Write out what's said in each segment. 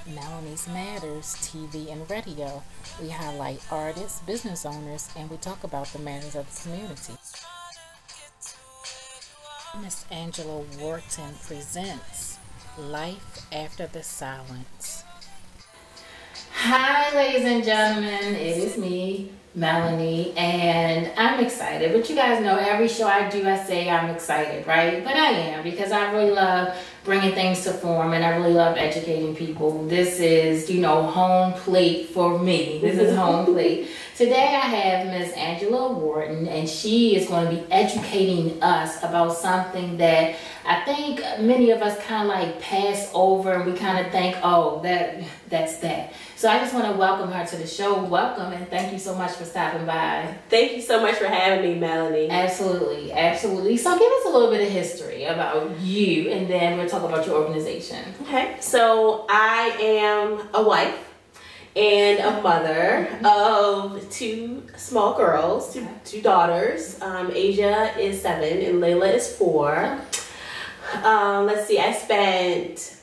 Melanie's Matters TV and radio. We highlight artists, business owners, and we talk about the matters of the community. Miss Angela Wharton presents Life After the Silence. Hi, ladies and gentlemen. It is me, Melanie, and I'm excited. But you guys know every show I do, I say I'm excited, right? But I am, because I really love bringing things to form, and I really love educating people. This is, home plate for me. This is home plate. Today I have Miss Angela Wharton, and she is going to be educating us about something that I think many of us kind of like pass over, and we kind of think, oh, that's that. So I just want to welcome her to the show. Welcome, and thank you so much for stopping by. Thank you so much for having me, Melanie. Absolutely, absolutely. So give us a little bit of history about you, and then we'll talk about your organization. Okay, so I am a wife and a mother of two small girls, two daughters. Asia is 7 and Layla is 4. Let's see, I spent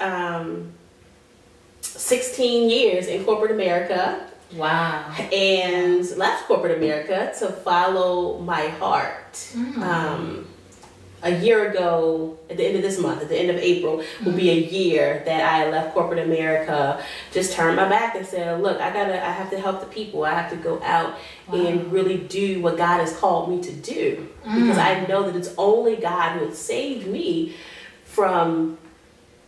16 years in corporate America. Wow. And left corporate America to follow my heart. A year ago, at the end of this month, at the end of April, will be a year that I left corporate America, just turned my back and said, look, I have to help the people. I have to go out and really do what God has called me to do. Because I know that it's only God who has saved me from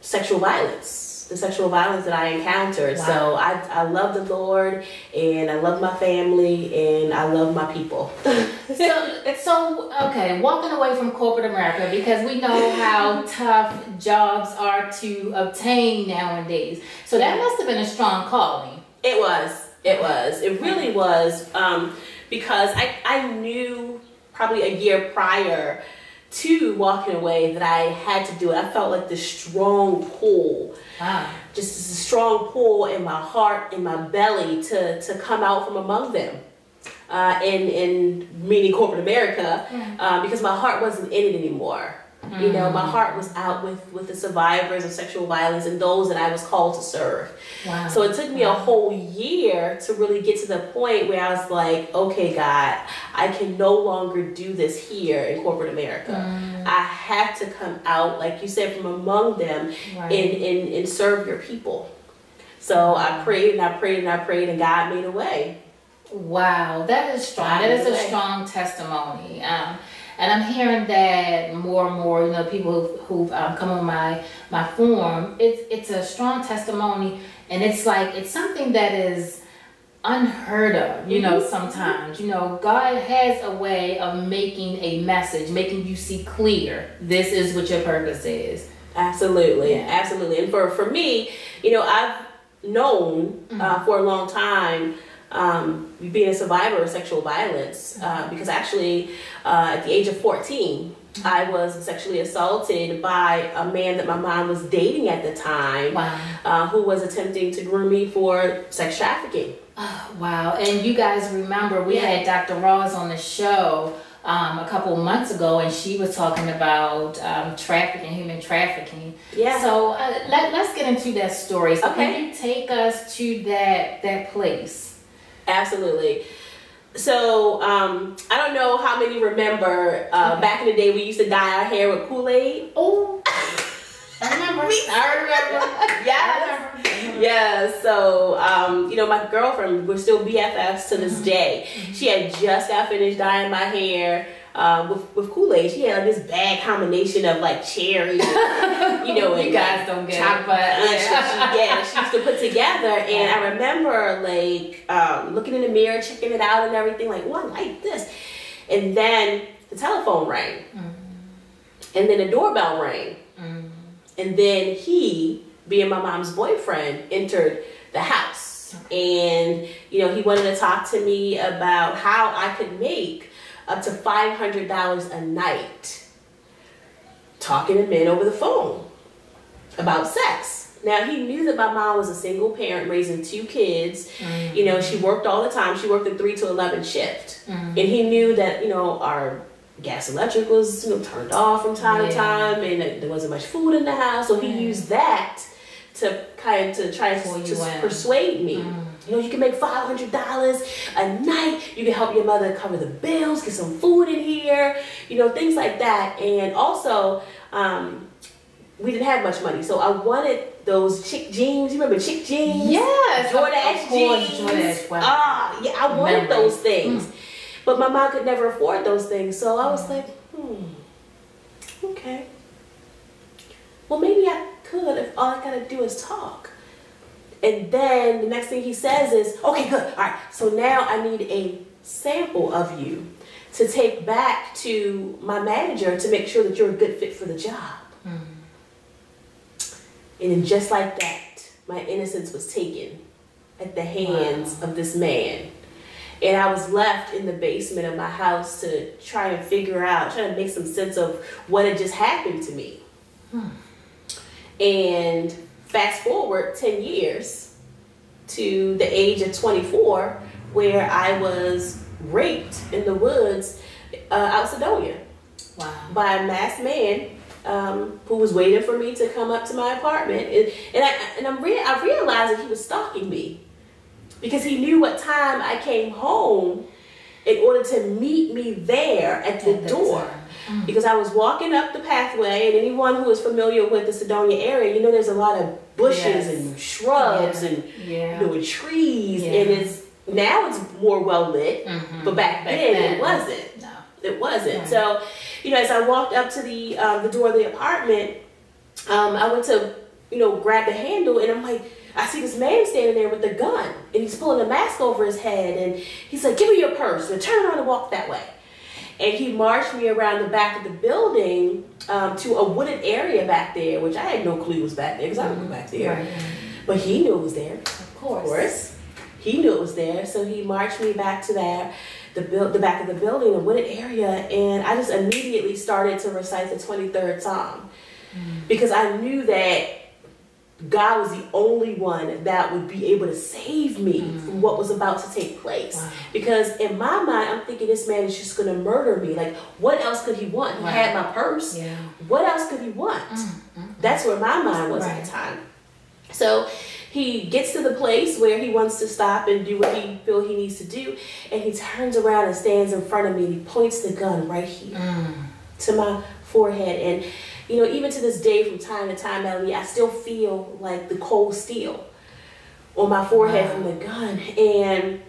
sexual violence. The sexual violence that I encountered. Wow. So I love the Lord, and I love my family, and I love my people. So okay, walking away from corporate America, because we know how tough jobs are to obtain nowadays. So that must have been a strong calling. It was. It really was. Because I knew probably a year prior to walking away that I had to do it. I felt like this strong pull. Wow. Just a strong pull in my heart, in my belly to come out from among them. In meaning corporate America, because my heart wasn't in it anymore. My heart was out with the survivors of sexual violence and those that I was called to serve. Wow. So it took me a whole year to really get to the point where I was like, okay, God, I can no longer do this here in corporate America. I have to come out, like you said, from among them and serve your people. So I prayed and I prayed and I prayed, and God made a way. Wow, that is strong. That is a strong testimony. And I'm hearing that more and more, people who've come on my forum. It's a strong testimony, and it's something that is unheard of, sometimes. God has a way of making a message, making you see clear. This is what your purpose is. Absolutely, absolutely. And for me, I've known for a long time, being a survivor of sexual violence, because actually at the age of 14 I was sexually assaulted by a man that my mom was dating at the time. Wow. Who was attempting to groom me for sex trafficking. Oh, wow. And you guys remember we had Dr. Ross on the show a couple months ago, and she was talking about human trafficking. Yeah. So let's get into that story. So can you take us to that place? Absolutely. So, I don't know how many remember, back in the day we used to dye our hair with Kool-Aid. Oh, I remember. Yes. Yeah, so, my girlfriend, we're still BFFs to this day. She had just got finished dyeing my hair with Kool-Aid. She had this bad combination of cherry, and, you guys don't get chocolate. She used to put together, and I remember looking in the mirror, checking it out and everything, I like this. And then the telephone rang, and then the doorbell rang, and then he, being my mom's boyfriend, entered the house, and he wanted to talk to me about how I could make up to $500 a night talking to men over the phone about sex. Now, he knew that my mom was a single parent raising 2 kids. She worked all the time. She worked a 3 to 11 shift. And he knew that, our gas electric was turned off from time to time, and there wasn't much food in the house. So he used that to try to persuade me. You know, you can make $500 a night. You can help your mother cover the bills, get some food in here, you know, things like that. And also, we didn't have much money, so I wanted those chick jeans. You remember chick jeans? Yes, Jordache jeans. Jordache. Wow. Yeah, I wanted those things, but my mom could never afford those things. So I was like, okay. Well, maybe I could if all I gotta do is talk. And then the next thing he says is, okay, good. All right. So now I need a sample of you to take back to my manager to make sure that you're a good fit for the job. And then just like that, my innocence was taken at the hands of this man. And I was left in the basement of my house to try and try to make some sense of what had just happened to me. And fast forward 10 years to the age of 24, where I was raped in the woods out Sedonia by a masked man who was waiting for me to come up to my apartment. I realized that he was stalking me because he knew what time I came home in order to meet me there at the door. Because I was walking up the pathway, and anyone who is familiar with the Sedonia area, you know there's a lot of bushes and shrubs and you know, and trees, and now it's more well lit, but back then it wasn't. No. It wasn't. So, you know, as I walked up to the door of the apartment, I went to, you know, grab the handle, and I'm like, I see this man standing there with a gun, and he's pulling a mask over his head, and he's like, give me your purse, and turn around and walk that way. And he marched me around the back of the building to a wooded area back there, which I had no clue was back there because I didn't go back there. Right. But he knew it was there. Of course. He knew it was there. So he marched me back to there, the back of the building, a wooded area, and I just immediately started to recite the 23rd Psalm because I knew that God was the only one that would be able to save me from what was about to take place. Because in my mind, I'm thinking this man is just going to murder me. Like, what else could he want? He had my purse. What else could he want? That's where my mind was at the time. So he gets to the place where he wants to stop and do what he feels he needs to do. And he turns around and stands in front of me and he points the gun right here to my forehead. And you know, even to this day, from time to time, Melanie, I still feel like the cold steel on my forehead from the gun. And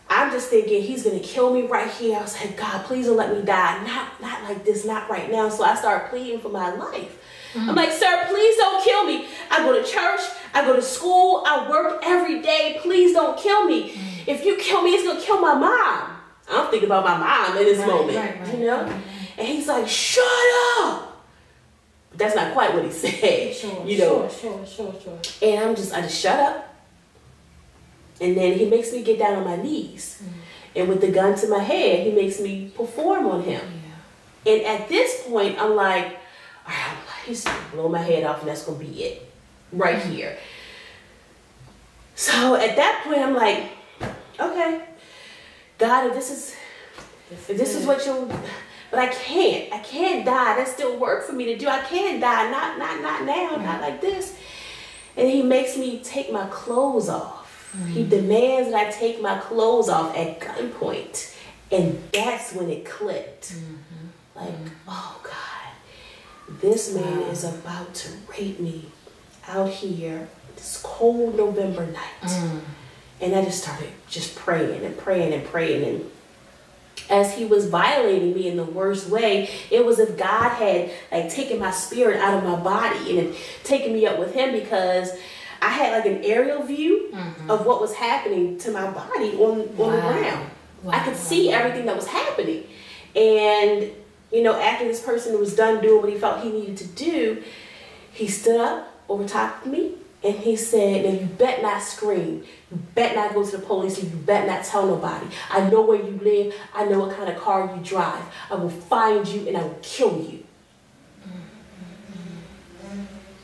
I'm just thinking, he's going to kill me right here. I was like, God, please don't let me die. Not like this, not right now. So I start pleading for my life. I'm like, sir, please don't kill me. I go to church. I go to school. I work every day. Please don't kill me. If you kill me, it's going to kill my mom. I'm thinking about my mom in this moment, you know? And he's like, shut up. That's not quite what he said, you know. Sure. And I just shut up. And then he makes me get down on my knees. And with the gun to my head, he makes me perform on him. And at this point, I'm like, all right, he's going to blow my head off and that's going to be it right here. So at that point, I'm like, okay, God, if this is what you'll... But I can't die. That's still work for me to do. I can't die. Not now. Not like this. And he makes me take my clothes off. He demands that I take my clothes off at gunpoint. And that's when it clicked. Like, oh God, this man is about to rape me out here this cold November night. And I just started just praying and praying and praying. And as he was violating me in the worst way, it was as if God had like taken my spirit out of my body and taken me up with him, because I had like an aerial view of what was happening to my body on the ground. I could see everything that was happening. And, you know, after this person was done doing what he felt he needed to do, he stood up over top of me and he said, now you bet not scream. You bet not go to the police. You bet not tell nobody. I know where you live. I know what kind of car you drive. I will find you and I will kill you.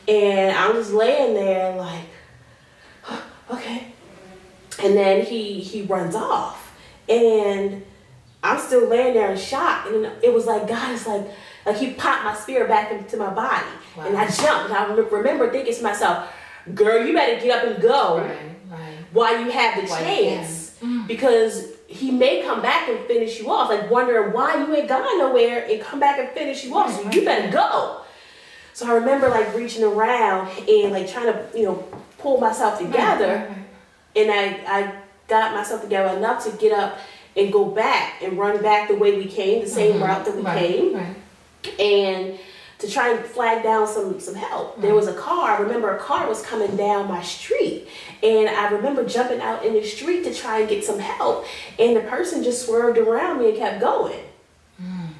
And I'm just laying there like, okay. And then he runs off. And I'm still laying there in shock. And it was like, God is like he popped my spirit back into my body. And I jumped. And I remember thinking to myself, girl, you better get up and go right. while you have the chance. Because he may come back and finish you off, like wondering why you ain't gone nowhere and come back and finish you off. So you better go. So I remember like reaching around and like trying to, you know, pull myself together. And I got myself together enough to get up and go back and run back the way we came, the same route that we came. And to try and flag down some help. There was a car. I remember a car was coming down my street. And I remember jumping out in the street to try and get some help. And the person just swerved around me and kept going. And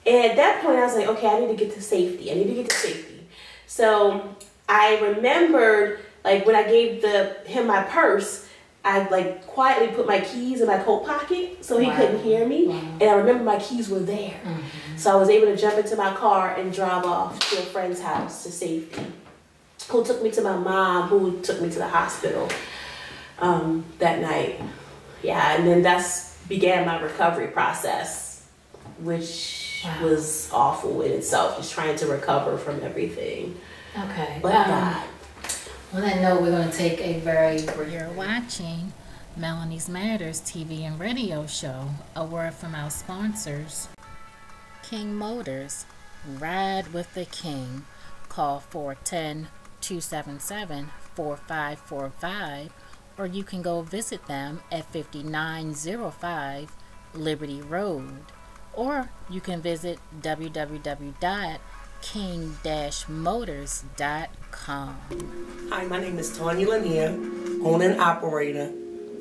at that point, I was like, okay, I need to get to safety. I need to get to safety. So I remembered, like, when I gave him my purse, I like quietly put my keys in my coat pocket so he couldn't hear me. And I remember my keys were there. So I was able to jump into my car and drive off to a friend's house to safety, who took me to my mom, who took me to the hospital that night. Yeah, and then that's began my recovery process, which was awful in itself, just trying to recover from everything. Okay. But God. On that note, we're going to take a very brief... You're watching Melanie's Matters TV and radio show. A word from our sponsors. King Motors. Ride with the King. Call 410-277-4545, or you can go visit them at 5905 Liberty Road, or you can visit www.king-motors.com. Hi, my name is Tanya Lanier, owner and operator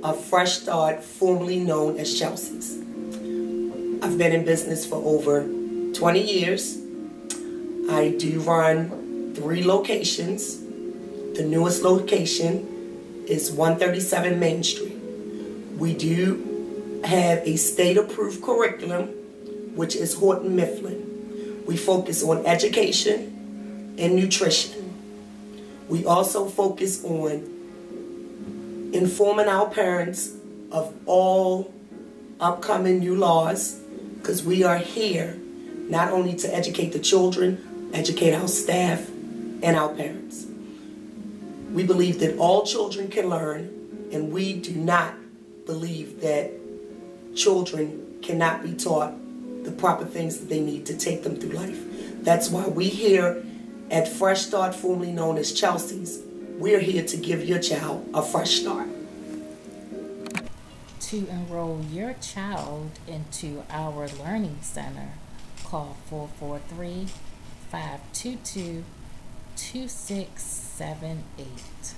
of Fresh Start, formerly known as Chelsea's. I've been in business for over 20 years. I do run 3 locations. The newest location is 137 Main Street. We do have a state-approved curriculum, which is Wharton Mifflin. We focus on education and nutrition. We also focus on informing our parents of all upcoming new laws, because we are here not only to educate the children, educate our staff and our parents. We believe that all children can learn, and we do not believe that children cannot be taught the proper things that they need to take them through life. That's why we here at Fresh Start, formerly known as Chelsea's, we're here to give your child a fresh start. To enroll your child into our Learning Center, call 443-522-2678.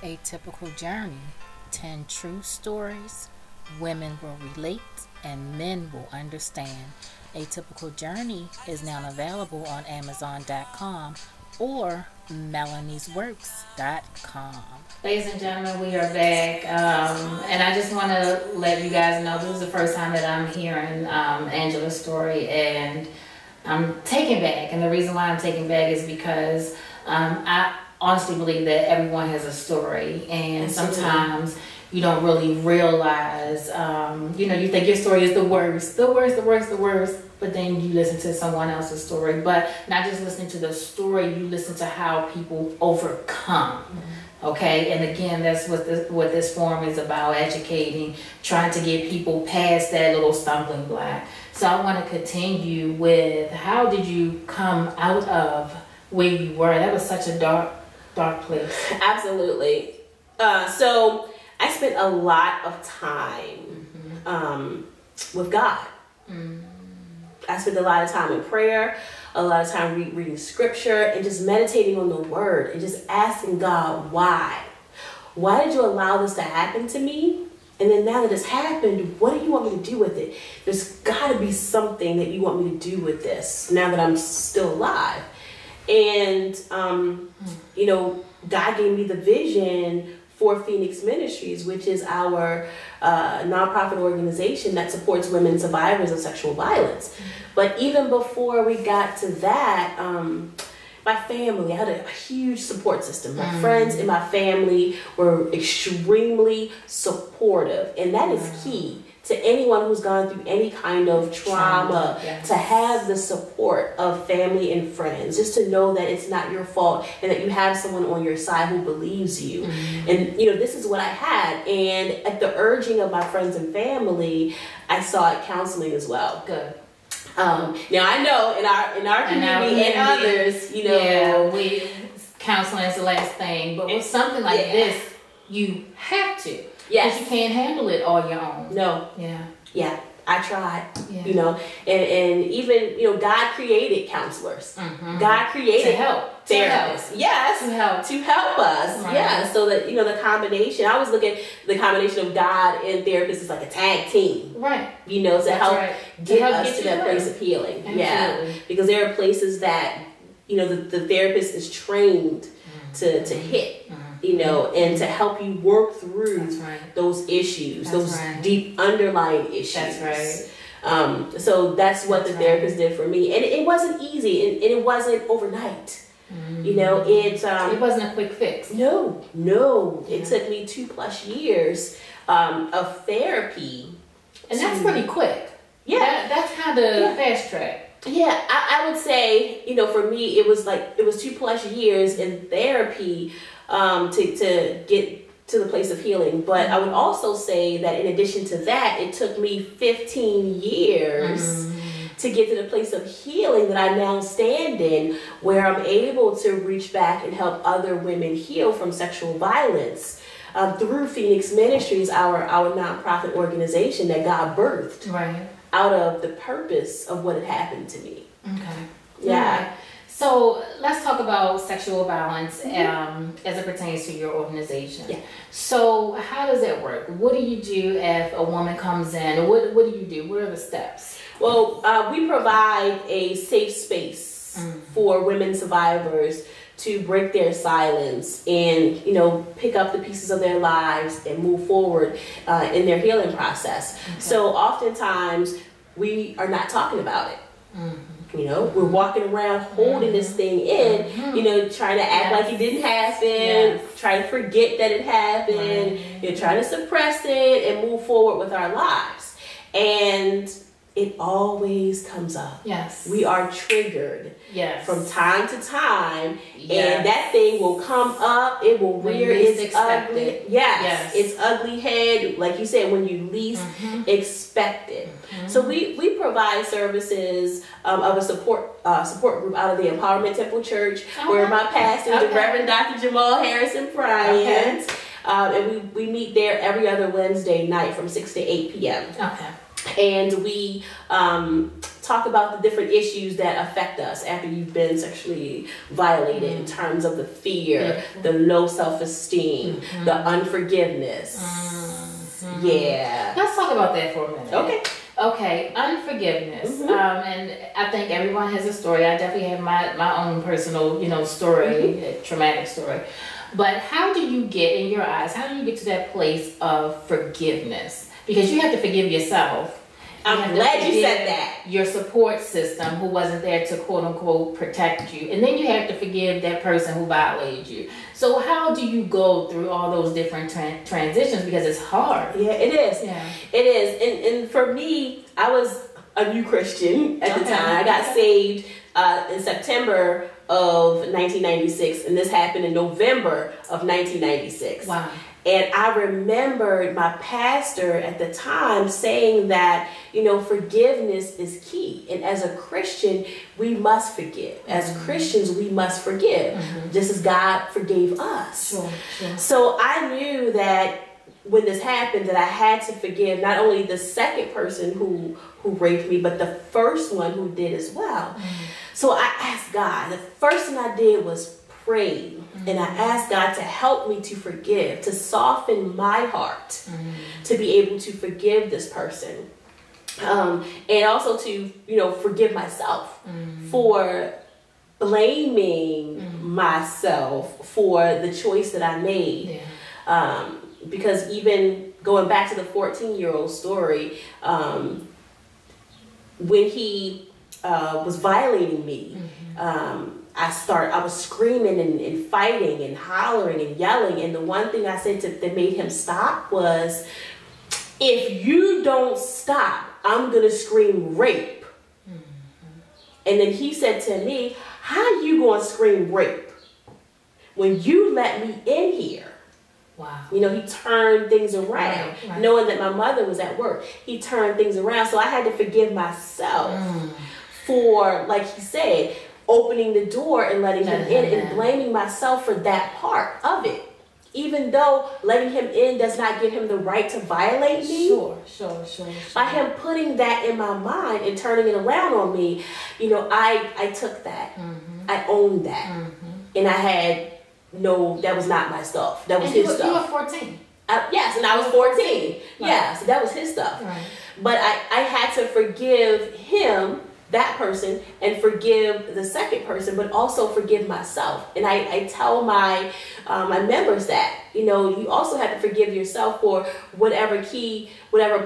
A Typical Journey, 10 true stories women will relate and men will understand. A Typical Journey is now available on Amazon.com or Melanie'sWorks.com. Ladies and gentlemen, we are back, and I just want to let you guys know this is the first time that I'm hearing Angela's story, and I'm taken back. And the reason why I'm taken back is because I honestly believe that everyone has a story, and sometimes you don't really realize, you think your story is the worst, but then you listen to someone else's story. But not just listening to the story, you listen to how people overcome. Okay, and again, that's what this forum is about: educating, trying to get people past that little stumbling block. So I want to continue with, how did you come out of where you were? That was such a dark place. Absolutely. So I spent a lot of time with God. I spent a lot of time in prayer, a lot of time reading scripture, and just meditating on the word, and just asking God, why? Why did you allow this to happen to me? And then now that it's happened, what do you want me to do with it? There's got to be something that you want me to do with this now that I'm still alive. And, God gave me the vision for Phoenix Ministries, which is our nonprofit organization that supports women survivors of sexual violence. But even before we got to that, my family, I had a huge support system. My friends and my family were extremely supportive, and that is key to anyone who's gone through any kind of trauma, to have the support of family and friends, just to know that it's not your fault and that you have someone on your side who believes you. And this is what I had, and at the urging of my friends and family, I sought counseling as well. Good. Now I know in our community and others, counseling is the last thing, but with something like this, you have to. Yes. Because you can't handle it all your own. No. Yeah. I tried. Yeah. And even, God created counselors. God created to help therapists. Yes. To help us. Right. Yeah. So that, the combination, I always look at the combination of God and therapists as like a tag team. Right. To help get us to that place of healing. Absolutely. Yeah. Because there are places that, the therapist is trained to hit. And to help you work through those issues, those deep underlying issues. That's right. So that's what the therapist did for me. And it wasn't easy, and it wasn't overnight. It wasn't a quick fix. No. It took me 2+ years of therapy. And that's pretty quick. Yeah. That's kind of fast track. Yeah, I would say, for me, it was 2+ years in therapy to get to the place of healing. But I would also say that in addition to that, it took me 15 years to get to the place of healing that I now stand in, where I'm able to reach back and help other women heal from sexual violence. Through Phoenix Ministries, our nonprofit organization that God birthed out of the purpose of what had happened to me. Okay. Yeah. Right. So let's talk about sexual violence as it pertains to your organization. Yeah. So how does that work? What do you do if a woman comes in? What do you do? What are the steps? Well, we provide a safe space for women survivors to break their silence and, pick up the pieces of their lives and move forward in their healing process. Okay. So oftentimes we are not talking about it. We're walking around holding this thing in, trying to act like it didn't happen, trying to forget that it happened, trying to suppress it and move forward with our lives. And it always comes up. Yes. We are triggered. Yes. From time to time. Yes. And that thing will come up. It will rear its ugly. Yes. Its ugly head, like you said, when you least expect it. So we provide services of a support group out of the Empowerment Temple Church, where my pastor is the Reverend Dr. Jamal Harrison Bryant. And we meet there every other Wednesday night from 6 to 8 p.m. Okay. And we talk about the different issues that affect us after you've been sexually violated in terms of the fear, the low self-esteem, the unforgiveness. Yeah. Let's talk about that for a minute. Okay, unforgiveness. And I think everyone has a story. I definitely have my own personal, story, a traumatic story. But how do you get, in your eyes, how do you get to that place of forgiveness? Because you have to forgive yourself. I'm glad you said that. Your support system who wasn't there to quote unquote protect you. And then you have to forgive that person who violated you. So how do you go through all those different transitions? Because it's hard. Yeah, it is. Yeah. It is. And for me, I was a new Christian at the time. I got saved in September of 1996. And this happened in November of 1996. Wow. And I remembered my pastor at the time saying that, forgiveness is key. And as a Christian, we must forgive. As Christians, we must forgive, just as God forgave us. Sure. So I knew that when this happened, that I had to forgive not only the second person who raped me, but the first one who did as well. So I asked God. The first thing I did was pray. And I asked God to help me to forgive, to soften my heart, to be able to forgive this person. And also to, forgive myself for blaming myself for the choice that I made. Yeah. Because even going back to the 14-year-old story, when he was violating me, I was screaming and fighting and hollering and yelling. And the one thing I said that made him stop was, if you don't stop, I'm going to scream rape. And then he said to me, how you going to scream rape when you let me in here? Wow. You know, he turned things around, right. knowing that my mother was at work. He turned things around. So I had to forgive myself for, like he said, opening the door and letting him in and blaming myself for that part of it. Even though letting him in does not give him the right to violate me. Sure. By him putting that in my mind and turning it around on me, you know, I took that. I owned that. And I had that was not my stuff. That was his stuff. You were 14. Yes, and I was 14. Right. Yeah, so that was his stuff. Right. But I had to forgive him, that person, and forgive the second person, but also forgive myself. And I tell my members that, you know, you also have to forgive yourself for whatever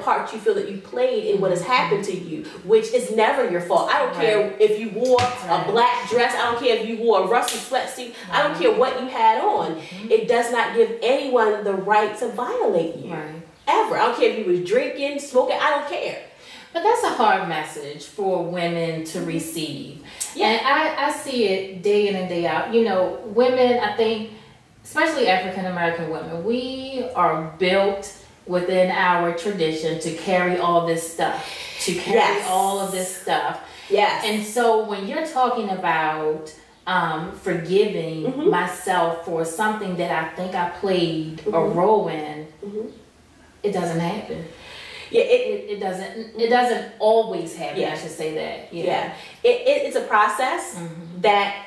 part you feel that you played in what has happened to you, which is never your fault. I don't care if you wore a black dress. I don't care if you wore a rusty sweatsuit. I don't care what you had on. It does not give anyone the right to violate you. Ever. I don't care if you was drinking, smoking. I don't care. But that's a hard message for women to receive. Yeah. And I see it day in and day out. You know, women, I think, especially African American women, we are built within our tradition to carry all this stuff, to carry all of this stuff. Yes. And so when you're talking about forgiving myself for something that I think I played a role in, it doesn't happen. Yeah, it doesn't always happen. I should say that. Yeah. It's a process that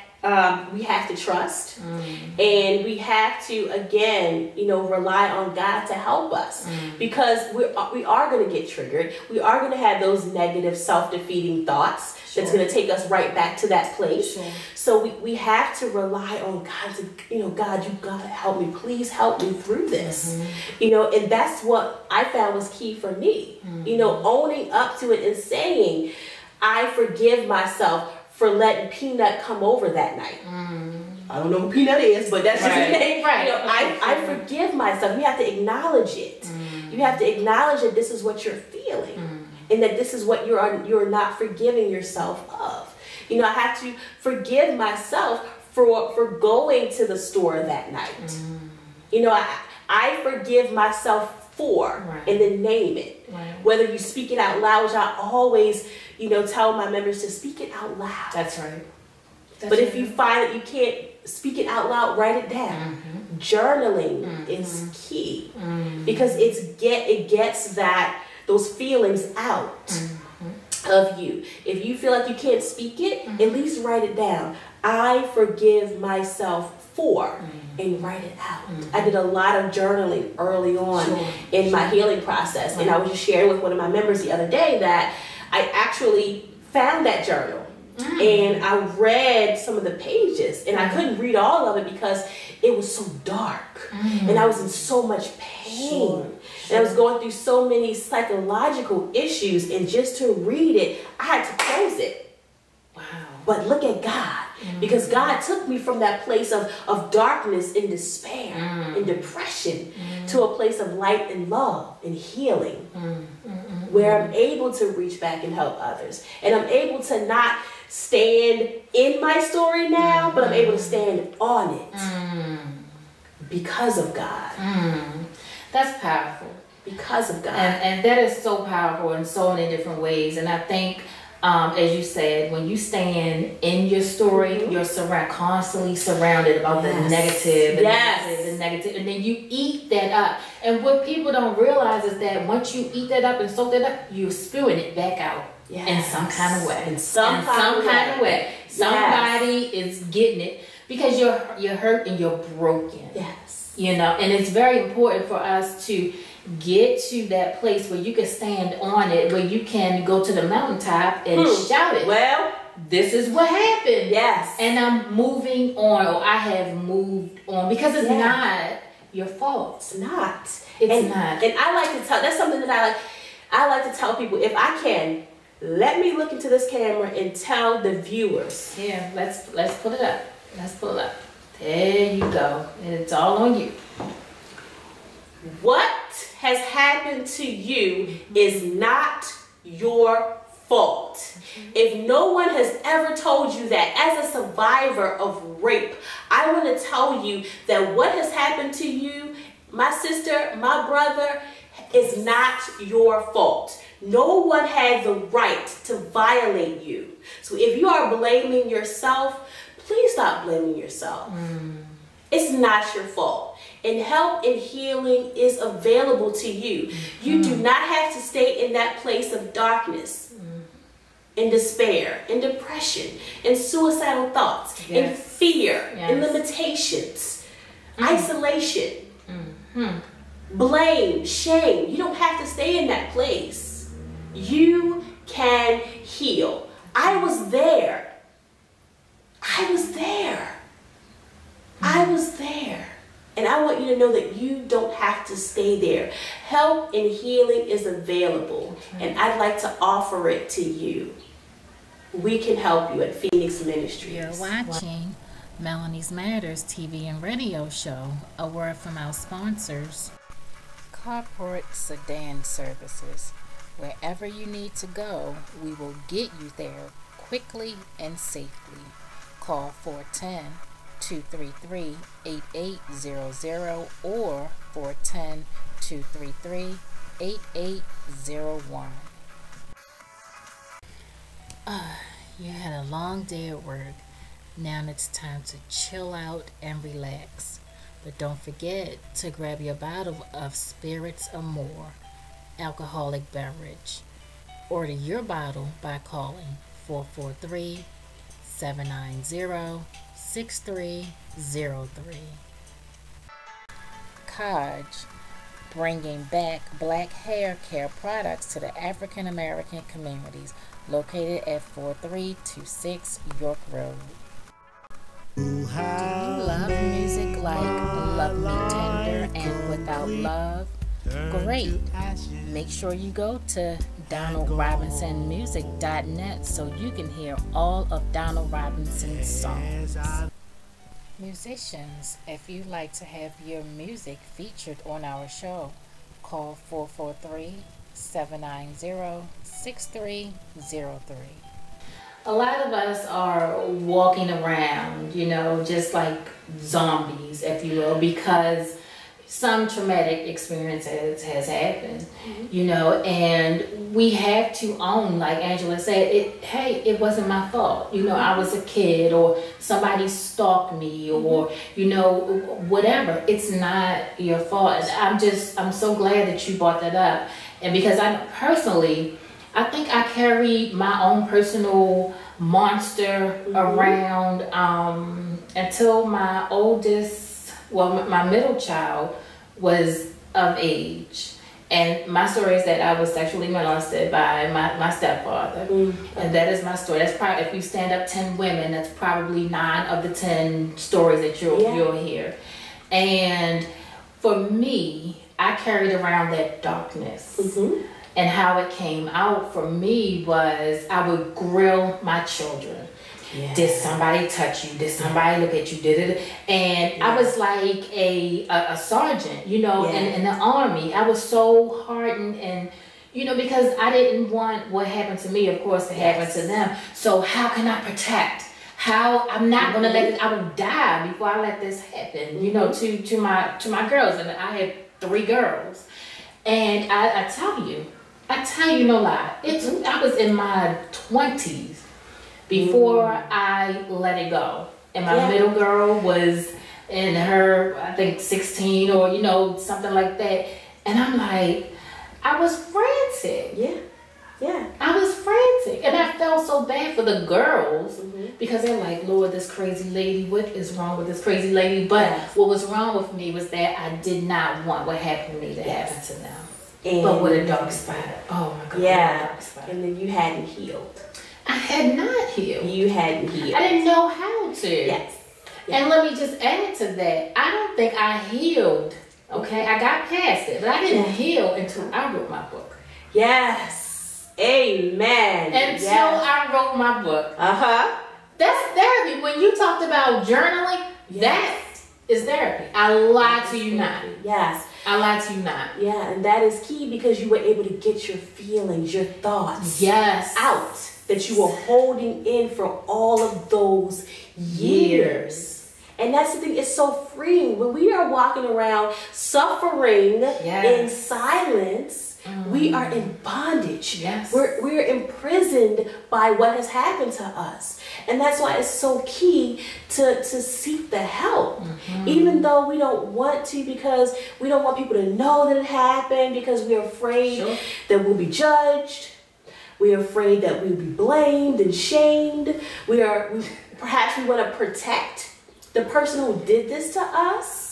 we have to trust, and we have to, again, you know, rely on God to help us, because we are going to get triggered. We are going to have those negative, self-defeating thoughts. That's going to take us right back to that place. So we have to rely on God to, you know, God, you got to help me. Please help me through this. You know, and that's what I found was key for me. You know, owning up to it and saying, I forgive myself for letting Peanut come over that night. I don't know who Peanut is, but that's just his name. You know, I forgive myself. You have to acknowledge it. You have to acknowledge that this is what you're feeling. And that this is what you're not forgiving yourself of. You know, I have to forgive myself for going to the store that night. You know, I forgive myself for, and then name it. Whether you speak it out loud, which I always, you know, tell my members to speak it out loud. That's right. But if you find that you can't speak it out loud, write it down. Journaling is key, because it gets those feelings out of you. If you feel like you can't speak it, at least write it down. I forgive myself for, and write it out. I did a lot of journaling early on in my healing process, and I was just sharing with one of my members the other day that I actually found that journal. And I read some of the pages, and I couldn't read all of it because it was so dark, and I was in so much pain, and I was going through so many psychological issues, and just to read it, I had to close it. Wow. But look at God, because God took me from that place of darkness and despair and depression to a place of light and love and healing, where I'm able to reach back and help others, and I'm able to not stand in my story now, but I'm able to stand on it because of God. That's powerful. Because of God. And that is so powerful in so many different ways. And I think, as you said, when you stand in your story, you're constantly surrounded about the negative, the negative, and then you eat that up. And what people don't realize is that once you eat that up and soak that up, you're spewing it back out. In some kind of way. In some kind of way. Somebody is getting it because you're hurt and you're broken. Yes. You know, and it's very important for us to get to that place where you can stand on it, where you can go to the mountaintop and shout it. Well, this is what happened. Yes. And I'm moving on, or I have moved on, because it's not your fault. It's not. It's not. And I like to tell, that's something that I like to tell people, if I can let me look into this camera and tell the viewers. Yeah, let's pull it up. Let's pull it up. There you go. It's all on you. What has happened to you is not your fault. If no one has ever told you that, as a survivor of rape, I want to tell you that what has happened to you, my sister, my brother, is not your fault. No one had the right to violate you. So if you are blaming yourself, please stop blaming yourself. It's not your fault. And help and healing is available to you. You do not have to stay in that place of darkness, in despair, in depression, in suicidal thoughts, in fear, in limitations, isolation, blame, shame. You don't have to stay in that place. You can heal. I was there. I was there. I was there. And I want you to know that you don't have to stay there. Help and healing is available. And I'd like to offer it to you. We can help you at Phoenix Ministries. You're watching Melanie's Matters TV and radio show. A word from our sponsors. Carport Sedan Services. Wherever you need to go, we will get you there quickly and safely. Call 410-233-8800 or 410-233-8801. You had a long day at work. Now it's time to chill out and relax. But don't forget to grab your bottle of Spirits or More alcoholic beverage. Order your bottle by calling 443-790-6303. Kaj, bringing back black hair care products to the African American communities, located at 4326 York Road. Do you love music like Love Me Tender and Without Love? Great. Make sure you go to DonaldRobinsonMusic.net so you can hear all of Donald Robinson's songs. Musicians, if you'd like to have your music featured on our show, call 443-790-6303. A lot of us are walking around, just like zombies, if you will, because some traumatic experience has happened, and we have to own, like Angela said, it wasn't my fault. I was a kid, or somebody stalked me, or, whatever. It's not your fault. And I'm so glad that you brought that up. And because I think I carry my own personal monster around until my my middle child was of age. And my story is that I was sexually molested by my stepfather. And that is my story. That's probably, if you stand up 10 women, that's probably 9 of the 10 stories that you'll hear. And for me, I carried around that darkness. And how it came out for me was I would grill my children. Yes. Did somebody touch you? Did somebody look at you? And I was like a sergeant, in the Army. I was so hardened and, because I didn't want what happened to me, of course, to happen to them. So how can I protect? I'm not going to let it, I would die before I let this happen, to my girls. And I had 3 girls. And I tell you no lie. I was in my 20s before I let it go. And my middle girl was in her, I think, 16 or, something like that. And I'm like, I was frantic. I was frantic. And I felt so bad for the girls because they're like, Lord, this crazy lady, what is wrong with this crazy lady? But what was wrong with me was that I did not want what happened to me to happen to them. But with a dark spot. Oh my God. Yeah. Dark spot. And then you hadn't healed. I had not healed. You hadn't healed. I didn't know how to. Yes. And let me just add to that. I don't think I healed. Okay. I got past it. But I didn't heal until I wrote my book. Yes. Amen. Until I wrote my book. That's therapy. When you talked about journaling, that is therapy. I lied to you not. Yes. I lied to you not. Yeah, and that is key because you were able to get your feelings, your thoughts out that you were holding in for all of those years. And that's the thing, it's so freeing. When we are walking around suffering in silence, we are in bondage. We're imprisoned by what has happened to us. And that's why it's so key to seek the help. Even though we don't want to, because we don't want people to know that it happened, because we're afraid that we'll be judged. We're afraid that we'll be blamed and shamed. Perhaps we want to protect the person who did this to us.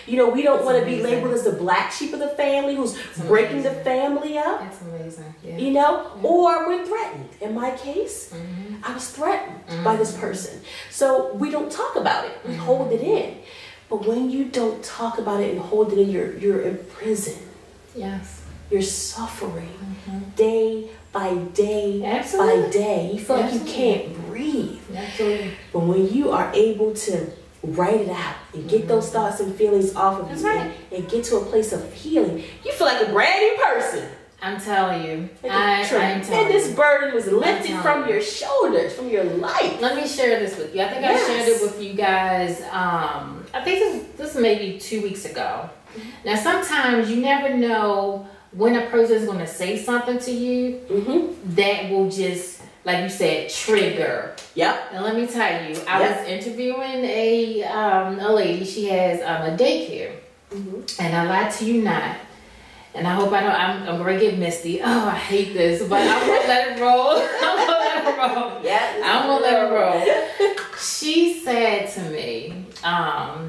You know, we don't want to be labeled as the black sheep of the family who's breaking the family up. That's amazing. Yeah. You know, or we're threatened. In my case, I was threatened by this person. So we don't talk about it. We hold it in. But when you don't talk about it and hold it in, you're in prison. Yes. You're suffering day by day by day. You feel like you can't breathe. Absolutely. But when you are able to write it out and get those thoughts and feelings off of you and get to a place of healing, you feel like a brand new person. I'm telling you. And this burden was lifted from your shoulders, from your life. Let me share this with you. I think I shared it with you guys. I think this maybe 2 weeks ago. Now, sometimes you never know when a person is going to say something to you that will just, like you said, trigger. And let me tell you, I was interviewing a lady. She has a daycare, and I lied to you not. And I hope I'm going to get misty. Oh, I hate this, but I'm going to let it roll. I'm going to let it roll. I'm going to let it roll. She said to me,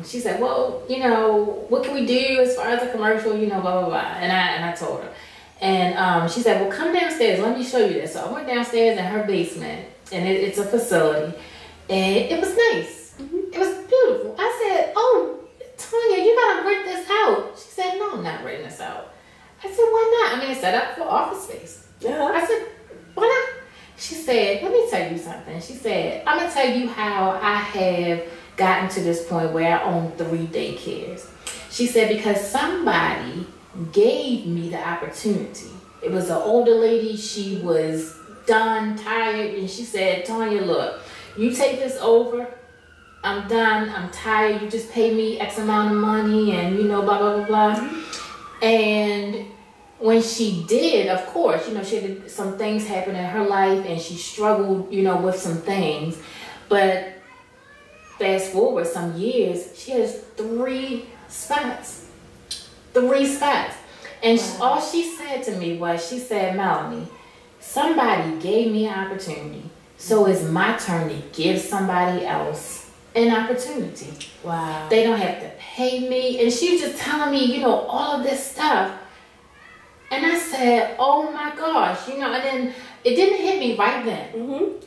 she said, well, you know, what can we do as far as a commercial, you know, blah, blah, blah. And I told her. And she said, well, come downstairs. Let me show you this. So I went downstairs in her basement, and it's a facility. And it was nice. It was beautiful. I said, oh, Tanya, you got to rent this out. She said, no, I'm not renting this out. I said, why not? I mean, it's set up for office space. I said, why not? She said, let me tell you something. She said, I'm going to tell you how I have gotten to this point where I own 3 daycares. She said, because somebody gave me the opportunity. It was an older lady. She was done, tired, and she said, Tanya, look, you take this over. I'm done. I'm tired. You just pay me X amount of money and, you know, blah, blah, blah, blah. And when she did, of course, you know, she had some things happen in her life and she struggled, you know, with some things. But fast forward some years, she has 3 spots. 3 spots. And all she said to me was, she said, Melanie, somebody gave me an opportunity. So it's my turn to give somebody else an opportunity. Wow. They don't have to pay me. And she was just telling me, you know, all of this stuff. And I said, oh my gosh, you know, and then it didn't hit me right then.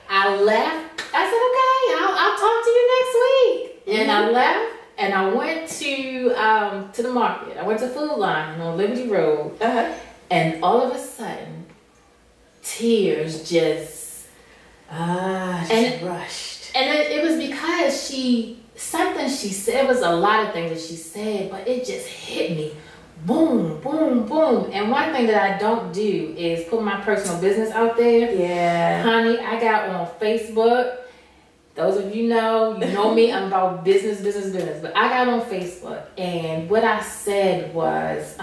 I left. I said, okay, I'll talk to you next week. And I left and I went to the market. I went to Food Line on Liberty Road. And all of a sudden, tears just rushed. And it was because something she said, it was a lot of things that she said, but it just hit me. Boom, boom, boom. And one thing that I don't do is put my personal business out there. Honey, I got on Facebook. Those of you know me, I'm about business. But I got on Facebook, and what I said was,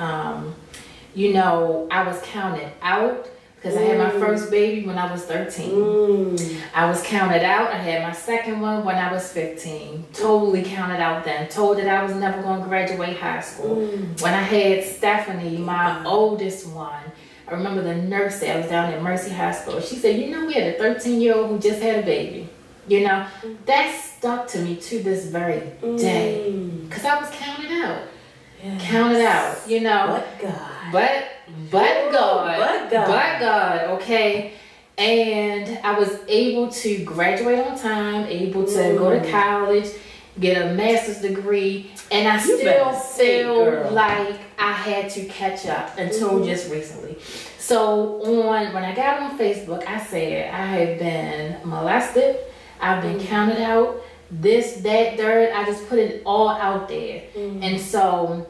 you know, I was counted out because I had my first baby when I was 13. I was counted out. I had my second one when I was 15. Totally counted out then. Told that I was never going to graduate high school. When I had Stephanie, my oldest one, I remember the nurse that I was down at Mercy Hospital. She said, you know, we had a 13-year-old who just had a baby. You know, that stuck to me to this very day. Because I was counted out. Counted out, you know. But God, okay? And I was able to graduate on time, able to go to college, get a master's degree, and I You still better say, feel girl. like I had to catch up until just recently. So when I got on Facebook, I said I have been molested, I've been counted out, this, that, third. I just put it all out there. And so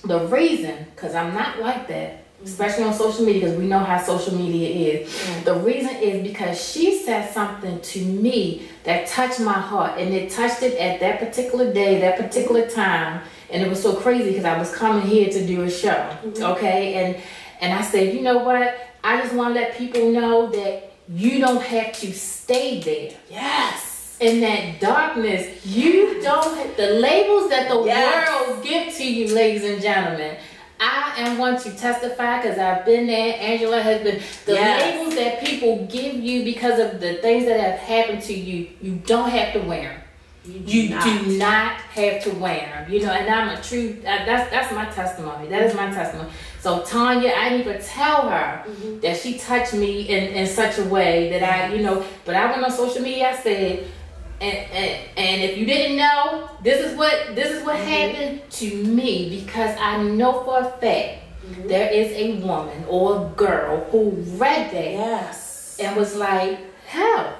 the reason, because I'm not like that, especially on social media, because we know how social media is. The reason is because she said something to me that touched my heart, and it touched it at that particular day, that particular time, and it was so crazy because I was coming here to do a show, okay? And I said, you know what? I just want to let people know that you don't have to stay there. Yes. In that darkness, you don't have the labels that the world give to you, ladies and gentlemen. I am one to testify because I've been there. Angela has been. The labels that people give you because of the things that have happened to you, you don't have to wear them. You do not have to wear them. You know, and I'm a true, that's my testimony. That is my testimony. So Tanya, I didn't even tell her that she touched me in such a way that I, you know, but I went on social media, I said, and if you didn't know, this is what happened to me, because I know for a fact there is a woman or a girl who read that and was like, hell,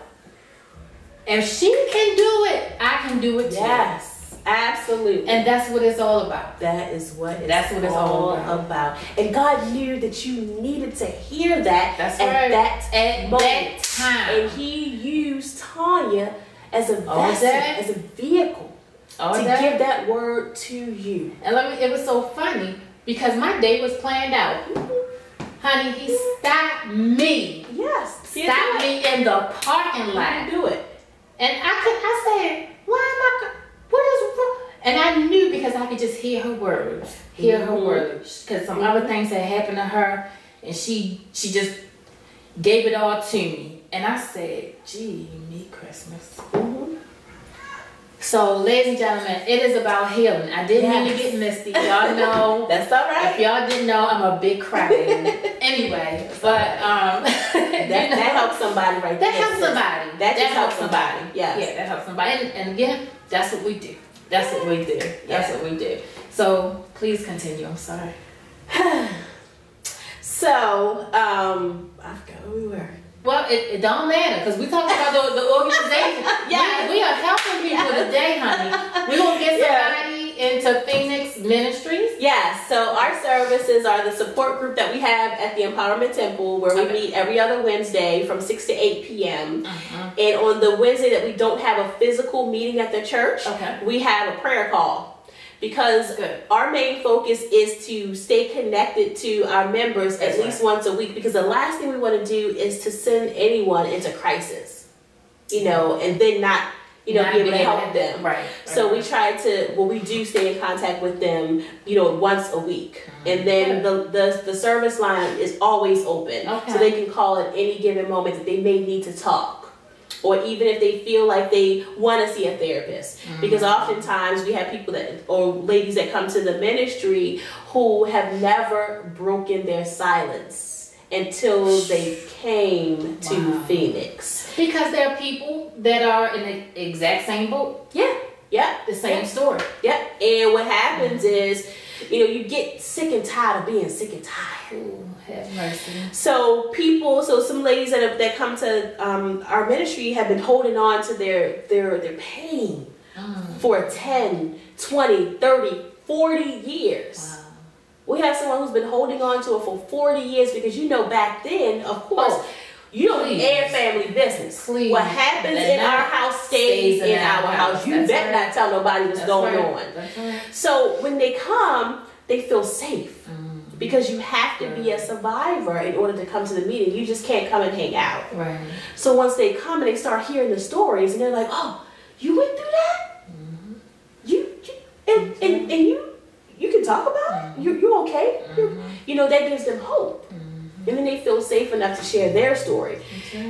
if she can do it, I can do it too. Yes, absolutely. And that's what it's all about. That is what it's all about. And God knew that you needed to hear that at that time. And He used Tanya as a vessel, as a vehicle to give that word to you. And it was so funny because my day was planned out. Honey, he stopped me. Yes. Stopped me in the parking lot. Do it. And I said, what is wrong? And I knew because I could just hear her words. Because some other things had happened to her, and she just gave it all to me. And I said, gee, me Christmas. So, ladies and gentlemen, it is about healing. I didn't mean to get misty. Y'all know. That's all right. If y'all didn't know, I'm a big crybaby. Anyway, but that helps somebody right there. That helps somebody. That helps somebody. Yes. Yeah, that helps somebody. And again, that's what we do. That's what we do. That's what we do. So, please continue. I'm sorry. So, I forgot where we were. Well, it don't matter because we talking about the organization. We are helping people today, honey. We're going to get somebody into Phoenix Ministries. Yes, so our services are the support group that we have at the Empowerment Temple, where we meet every other Wednesday from 6 to 8 p.m. And on the Wednesday that we don't have a physical meeting at the church, we have a prayer call. Because our main focus is to stay connected to our members at least once a week. Because the last thing we want to do is to send anyone into crisis, you know, and then not be able to help them. So we try to, we do stay in contact with them, you know, once a week. And then the service line is always open. So they can call at any given moment that they may need to talk. Or even if they feel like they want to see a therapist. Because oftentimes we have people or ladies that come to the ministry who have never broken their silence until they came to Phoenix. Because there are people that are in the exact same boat. The same story. And what happens is, you know, you get sick and tired of being sick and tired. Ooh, have mercy. So some ladies that come to our ministry have been holding on to their pain for 10, 20, 30, 40 years. We have someone who's been holding on to it for 40 years because, you know, back then, of course, you don't need air family business. What happens in our house stays in our house. You better not tell nobody what's going on. So when they come, they feel safe. Because you have to be a survivor in order to come to the meeting. You just can't come and hang out. So once they come and they start hearing the stories, and they're like, "Oh, you went through that? And you can talk about it. You okay? You know, that gives them hope, and then they feel safe enough to share their story,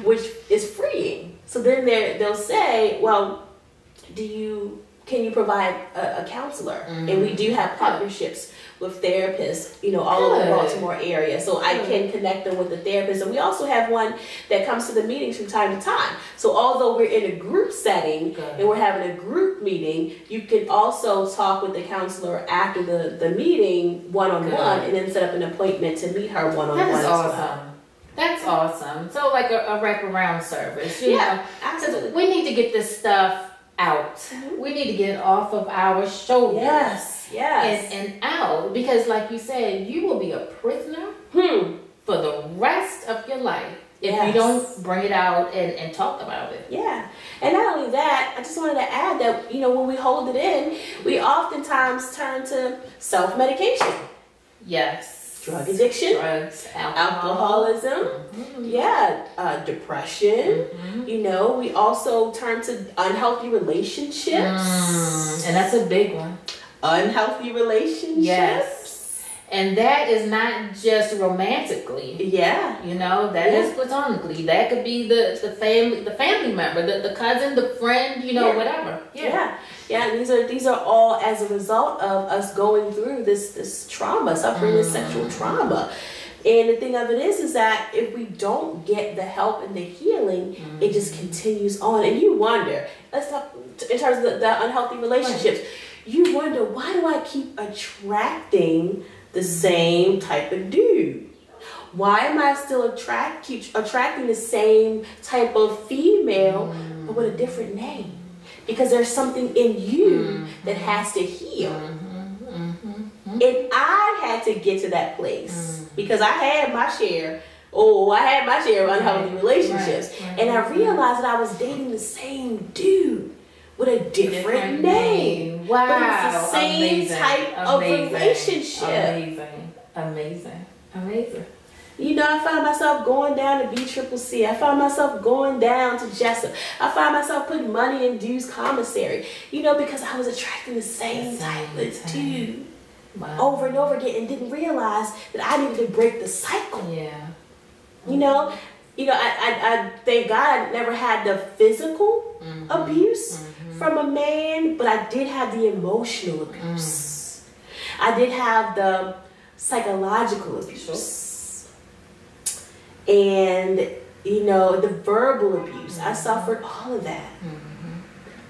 which is freeing. So then they'll say, "Well, can can you provide a counselor? And we do have partnerships with therapists, all over the Baltimore area. So I can connect them with the therapist. And we also have one that comes to the meetings from time to time. So although we're in a group setting and we're having a group meeting, you can also talk with the counselor after the meeting one-on-one and then set up an appointment to meet her one-on-one. That's awesome. That's awesome. So like a wraparound service. You know, absolutely. We need to get this stuff out. We need to get it off of our shoulders. Yes. And out. Because like you said, you will be a prisoner for the rest of your life if you don't bring it out and talk about it. Yeah. And not only that, I just wanted to add that, when we hold it in, we oftentimes turn to self-medication. Yes. Drug addiction, drugs, alcoholism, depression. We also turn to unhealthy relationships. And that's a big one. Unhealthy relationships. Yes. And that is not just romantically. Yeah. That is platonically. That could be the family member, the cousin, the friend, whatever. Yeah. And these are all as a result of us going through this trauma, suffering this sexual trauma. And the thing of it is that if we don't get the help and the healing, it just continues on. And you wonder, let's talk in terms of the unhealthy relationships. You wonder, why do I keep attracting the same type of dude? Why am I still keep attracting the same type of female, but with a different name? Because there's something in you that has to heal. And I had to get to that place because I had my share. I had my share of unhealthy relationships. And I realized that I was dating the same dude with a different name. Wow. But it was the same type of relationship. Amazing. I found myself going down to BCCC. I found myself going down to Jessup. I found myself putting money in dude's commissary. Because I was attracting the same type of dude over and over again and didn't realize that I needed to break the cycle. Yeah. I thank God I never had the physical abuse from a man, but I did have the emotional abuse. I did have the psychological abuse. And, the verbal abuse. I suffered all of that.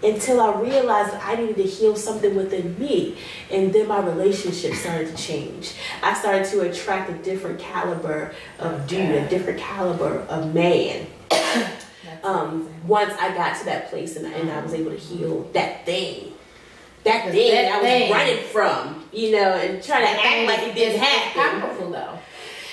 Until I realized that I needed to heal something within me. And then my relationship started to change. I started to attract a different caliber of dude, a different caliber of man. Once I got to that place and I was able to heal that thing. That thing I was running from, and trying to act like it didn't happen. Powerful though.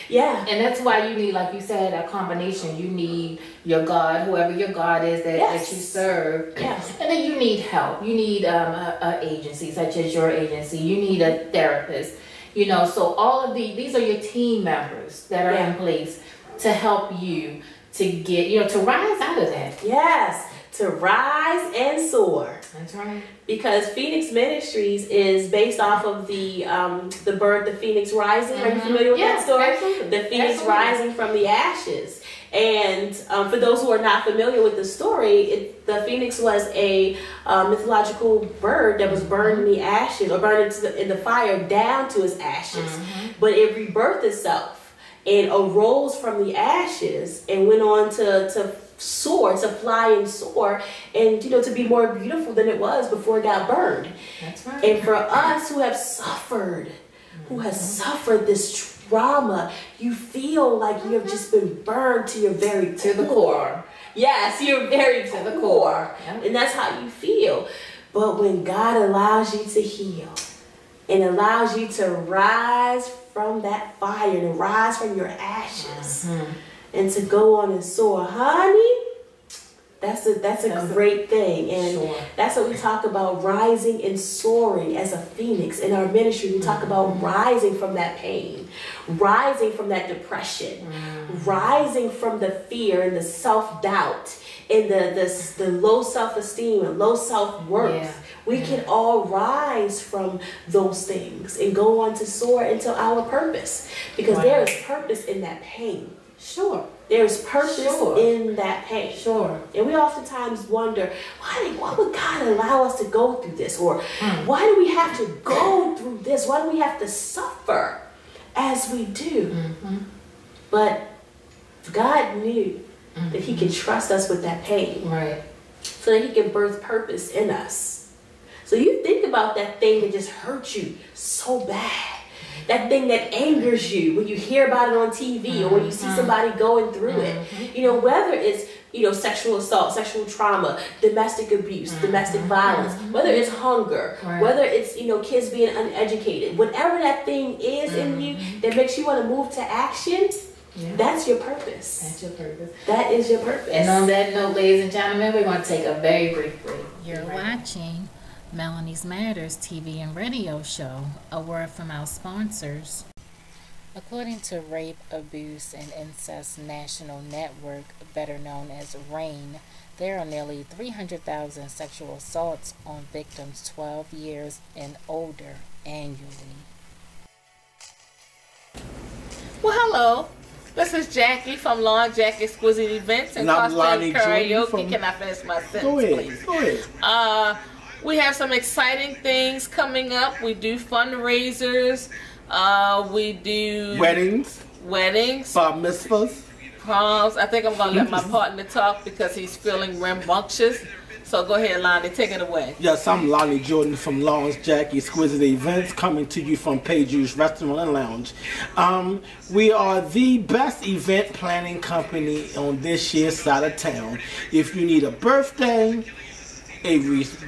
Yeah. And that's why you need, like you said, a combination. You need your God, whoever your God is that you serve. Yes. And then you need help. You need an agency, such as your agency. You need a therapist. So all of these are your team members that are in place to help you to get, to rise out of that. Yes. To rise and soar. That's right. Because Phoenix Ministries is based off of the bird, the Phoenix Rising. Are you familiar with that story? Absolutely. The Phoenix Rising from the ashes. And for those who are not familiar with the story, the Phoenix was a mythological bird that was burned in the ashes, or burned in the fire down to its ashes. But it rebirthed itself and arose from the ashes and went on to soar, to fly and soar, and to be more beautiful than it was before it got burned. That's right. And for us who have suffered, this trauma, you feel like you have just been burned to your very core. Yes, you're very to the core. Yeah. And that's how you feel. But when God allows you to heal and allows you to rise from that fire and rise from your ashes and to go on and soar, honey, that's a great thing. And that's what we talk about, rising and soaring as a phoenix. In our ministry, we talk about rising from that pain, rising from that depression, rising from the fear and the self-doubt and the low self-esteem and low self-worth. Yeah. We can all rise from those things and go on to soar into our purpose, because there is purpose in that pain. Sure. There's purpose Sure. in that pain. Sure. And we oftentimes wonder, why would God allow us to go through this? Or why do we have to go through this? Why do we have to suffer as we do? But God knew that he can trust us with that pain. Right. So that he can birth purpose in us. So you think about that thing that just hurt you so bad. That thing that angers you when you hear about it on TV or when you see somebody going through it. You know, whether it's, you know, sexual assault, sexual trauma, domestic abuse, domestic violence, whether it's hunger, whether it's, you know, kids being uneducated, whatever that thing is in you that makes you want to move to action, that's your purpose. That's your purpose. That is your purpose. And on that note, ladies and gentlemen, we're going to take a very brief break. You're watching Melanie's Matters TV and radio show. A word from our sponsors. According to Rape, Abuse, and Incest National Network, better known as RAIN, there are nearly 300,000 sexual assaults on victims 12 years and older annually. Well, hello. This is Jackie from Lawn Jack Exquisite Events and Costume Karaoke. Can I finish my sentence, please? Go ahead. We have some exciting things coming up. We do fundraisers. We do Weddings. Bar mitzvahs. Proms. I think I'm going to let my partner talk because he's feeling rambunctious. So go ahead, Lonnie. Take it away. Yes, I'm Lonnie Jordan from Lawrence Jack Exquisite Events, coming to you from Peiju's Restaurant and Lounge. We are the best event planning company on this year's side of town. If you need a birthday, a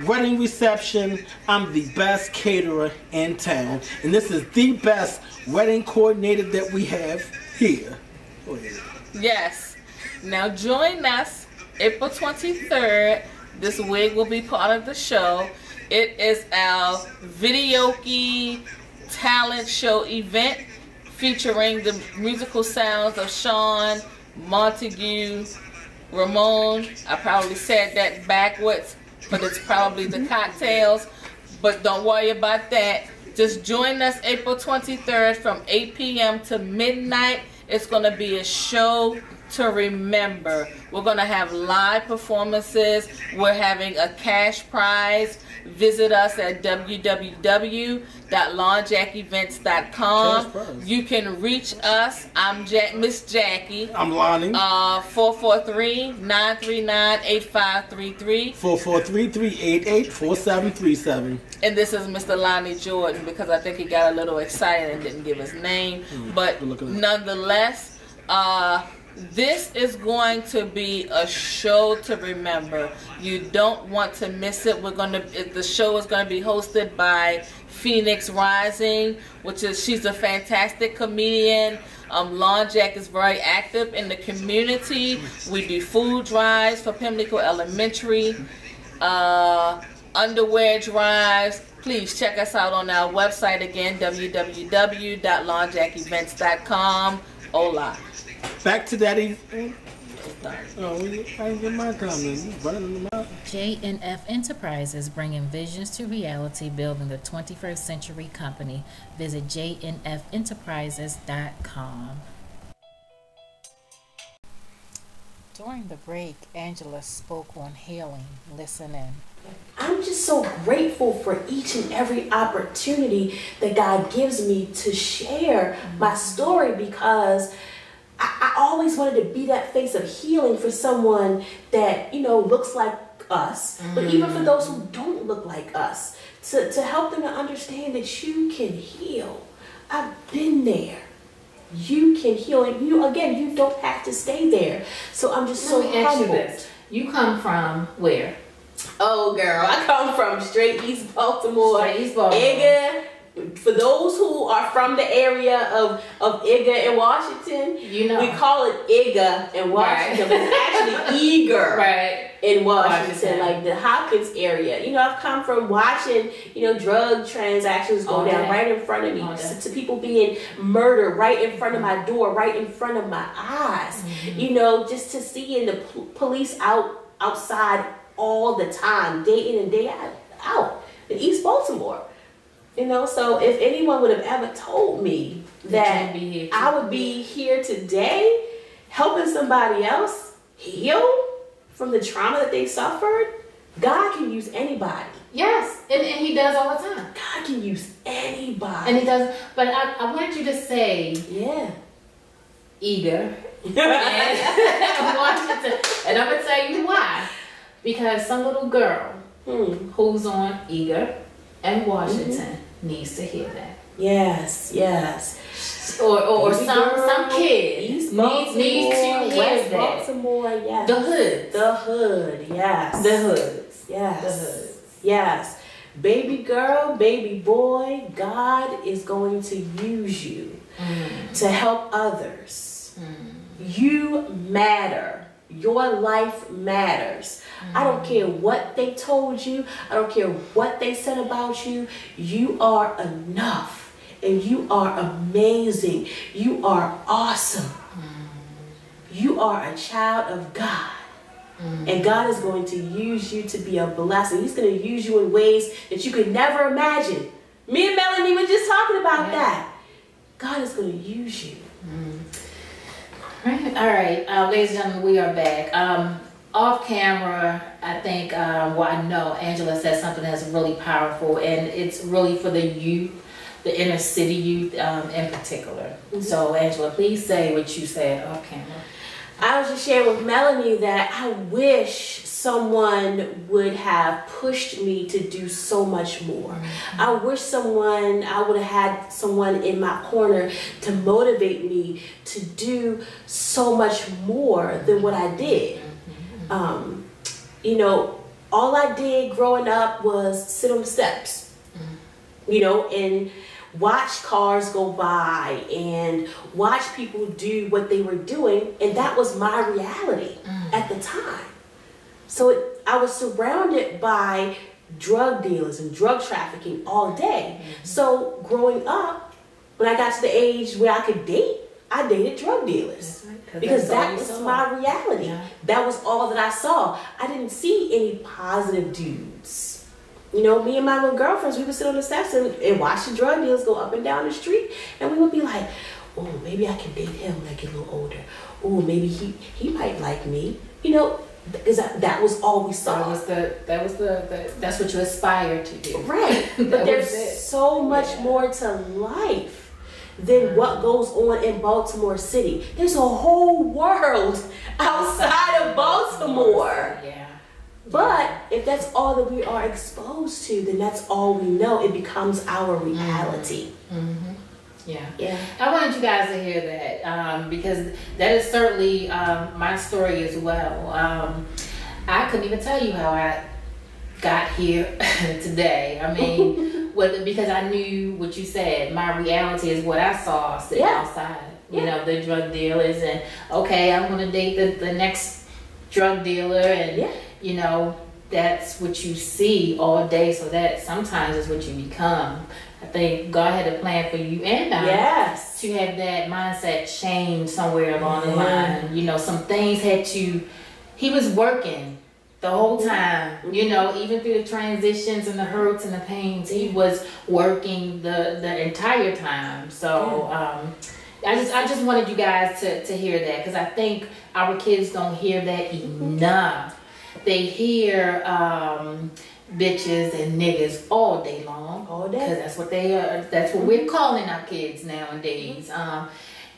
wedding reception, I'm the best caterer in town. And this is the best wedding coordinator that we have here. Go ahead. Yes. Now join us April 23rd. This wig will be part of the show. It is our videoke talent show event featuring the musical sounds of Sean, Montague, Ramon. I probably said that backwards, but it's probably the cocktails. But don't worry about that. Just join us April 23rd from 8 p.m. to midnight. It's going to be a show to remember. We're going to have live performances. We're having a cash prize. Visit us at www.lawnjackevents.com. You can reach us. I'm Miss Jackie. I'm Lonnie. 443-939-8533. 443-388-4737. And this is Mr. Lonnie Jordan, because I think he got a little excited and didn't give his name. But nonetheless, this is going to be a show to remember. You don't want to miss it. The show is going to be hosted by Phoenix Rising, she's a fantastic comedian. Lawn Jack is very active in the community. We do food drives for Pimlico Elementary, underwear drives. Please check us out on our website again, www.lawnjackevents.com. Hola. Back to that event. Oh, I didn't get my comment. Running them out. JNF Enterprises, bringing visions to reality, building the 21st century company. Visit jnfenterprises.com. During the break, Angela spoke on healing. Listen in. I'm just so grateful for each and every opportunity that God gives me to share my story, because I always wanted to be that face of healing for someone that, looks like us, but even for those who don't look like us, to help them to understand that you can heal. I've been there. You can heal, and you don't have to stay there. So I'm just so humbled. You come from where? Oh, girl, I come from straight East Baltimore. Straight East Baltimore. Igga. For those who are from the area of Igga in Washington, we call it Igga in Washington, but it's actually Eager in Washington, like the Hopkins area. I've come from watching, drug transactions go down right in front of me, to people being murdered right in front of my door, right in front of my eyes. Just to seeing the police outside all the time, day in and day out in East Baltimore. So if anyone would have ever told me that I would be here today helping somebody else heal from the trauma that they suffered, God can use anybody. Yes, and he does all the time. God can use anybody. And he does, but I wanted you to say, eager. And Washington. And I'm going to tell you why. Because some little girl who's on Eager and Washington needs to hear that. Yes. Or some kid needs to hear West that. Baltimore, yes. The hood. The hood, yes. The hoods. Yes. The hoods. Yes. Baby girl, baby boy, God is going to use you to help others. You matter. Your life matters. I don't care what they told you. I don't care what they said about you. You are enough. And you are amazing. You are awesome. You are a child of God. And God is going to use you to be a blessing. He's going to use you in ways that you could never imagine. Me and Melanie were just talking about that. God is going to use you. All right, ladies and gentlemen, we are back. Off camera, I think, I know Angela said something that's really powerful, and it's really for the youth, the inner city youth in particular. So, Angela, please say what you said off camera. I was just sharing with Melanie that I wish someone would have pushed me to do so much more. I wish I would have had someone in my corner to motivate me to do so much more than what I did. You know, all I did growing up was sit on the steps, you know, and watch cars go by and watch people do what they were doing, and that was my reality at the time. So I was surrounded by drug dealers and drug trafficking all day. So growing up, when I got to the age where I could date, I dated drug dealers. Because that was my reality. That was all that I saw. I didn't see any positive dudes. You know, me and my little girlfriends, we would sit on the steps and watch the drug dealers go up and down the street, and we would be like, oh, maybe I can date him when I get a little older. Oh, maybe he might like me. You know, because that was all we saw. That's what you aspired to do. Right. But there's so much more to life than what goes on in Baltimore City. There's a whole world outside of Baltimore. But if that's all that we are exposed to, then that's all we know. It becomes our reality. Yeah. I wanted you guys to hear that because that is certainly my story as well. I couldn't even tell you how I got here today. I mean, because I knew what you said. My reality is what I saw sitting outside. You know, the drug dealers, and okay, I'm gonna date the next drug dealer, and you know, that's what you see all day. So that sometimes is what you become. I think God had a plan for you and I to have that mindset change somewhere along the line. You know, some things he was working the whole time, you know, even through the transitions and the hurts and the pains, he was working the entire time. So I just wanted you guys to hear that, because I think our kids don't hear that enough. They hear bitches and niggas all day long. All day. Because that's what they are. That's what we're calling our kids nowadays.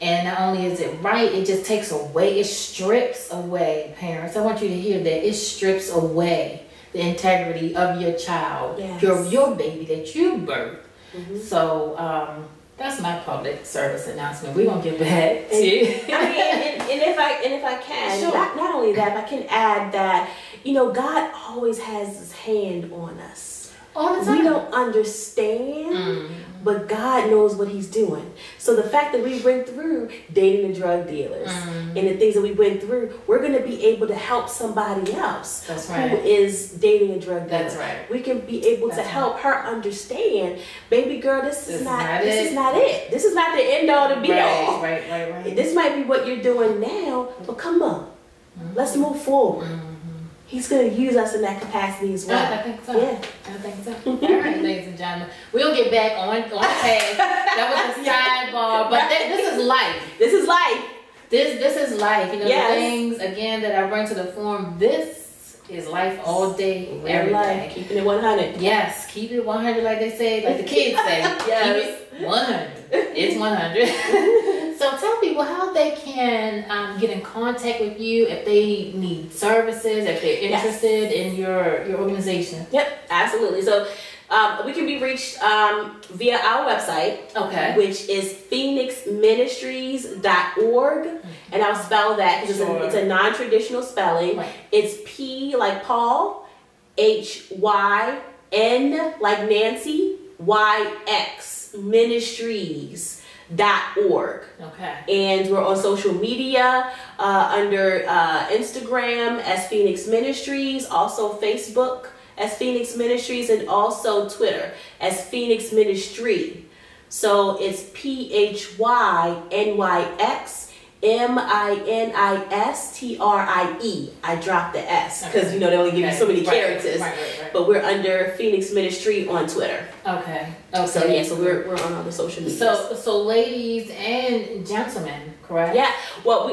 And not only is it right, it just takes away, it strips away, parents. I want you to hear that. It strips away the integrity of your child, your baby that you birthed. So that's my public service announcement. We're gonna get back to. I mean, and if I can, not only that, if I can add that, you know, God always has His hand on us. All the time. We don't understand, but God knows what He's doing. So the fact that we went through dating the drug dealers and the things that we went through, we're going to be able to help somebody else who is dating a drug dealer. That's right. We can be able to help her understand, baby girl, this is not it. This is not the end all to be all. Right. This might be what you're doing now, but come on, let's move forward. He's going to use us in that capacity as well. I think so. Yeah. I think so. All right, ladies and gentlemen. We'll get back on task. That was a sidebar, but this is life. This is life. This is life. You know, Yes. the things again that I bring to the forum. This is life all day, every day. Keeping it 100. Yes, keep it 100, like they say, like the kids say. Yes. Keep it 100. It's 100. So tell people how they can get in contact with you if they need services, if they're interested in your organization. Yep, absolutely. So we can be reached via our website, which is phoenixministries.org. And I'll spell that because it's a non-traditional spelling. Right. It's P like Paul, HYN like Nancy, YX ministries.org. Okay. And we're on social media under Instagram as Phoenix Ministries, also Facebook as Phoenix Ministries, and also Twitter as Phoenix Ministry. So it's PHYNYXMINISTRIE. I dropped the S because they only give you so many characters. Right. But we're under Phoenix Ministry on Twitter. Okay. So so we're on all the social media. So ladies and gentlemen, correct? Yeah. Well,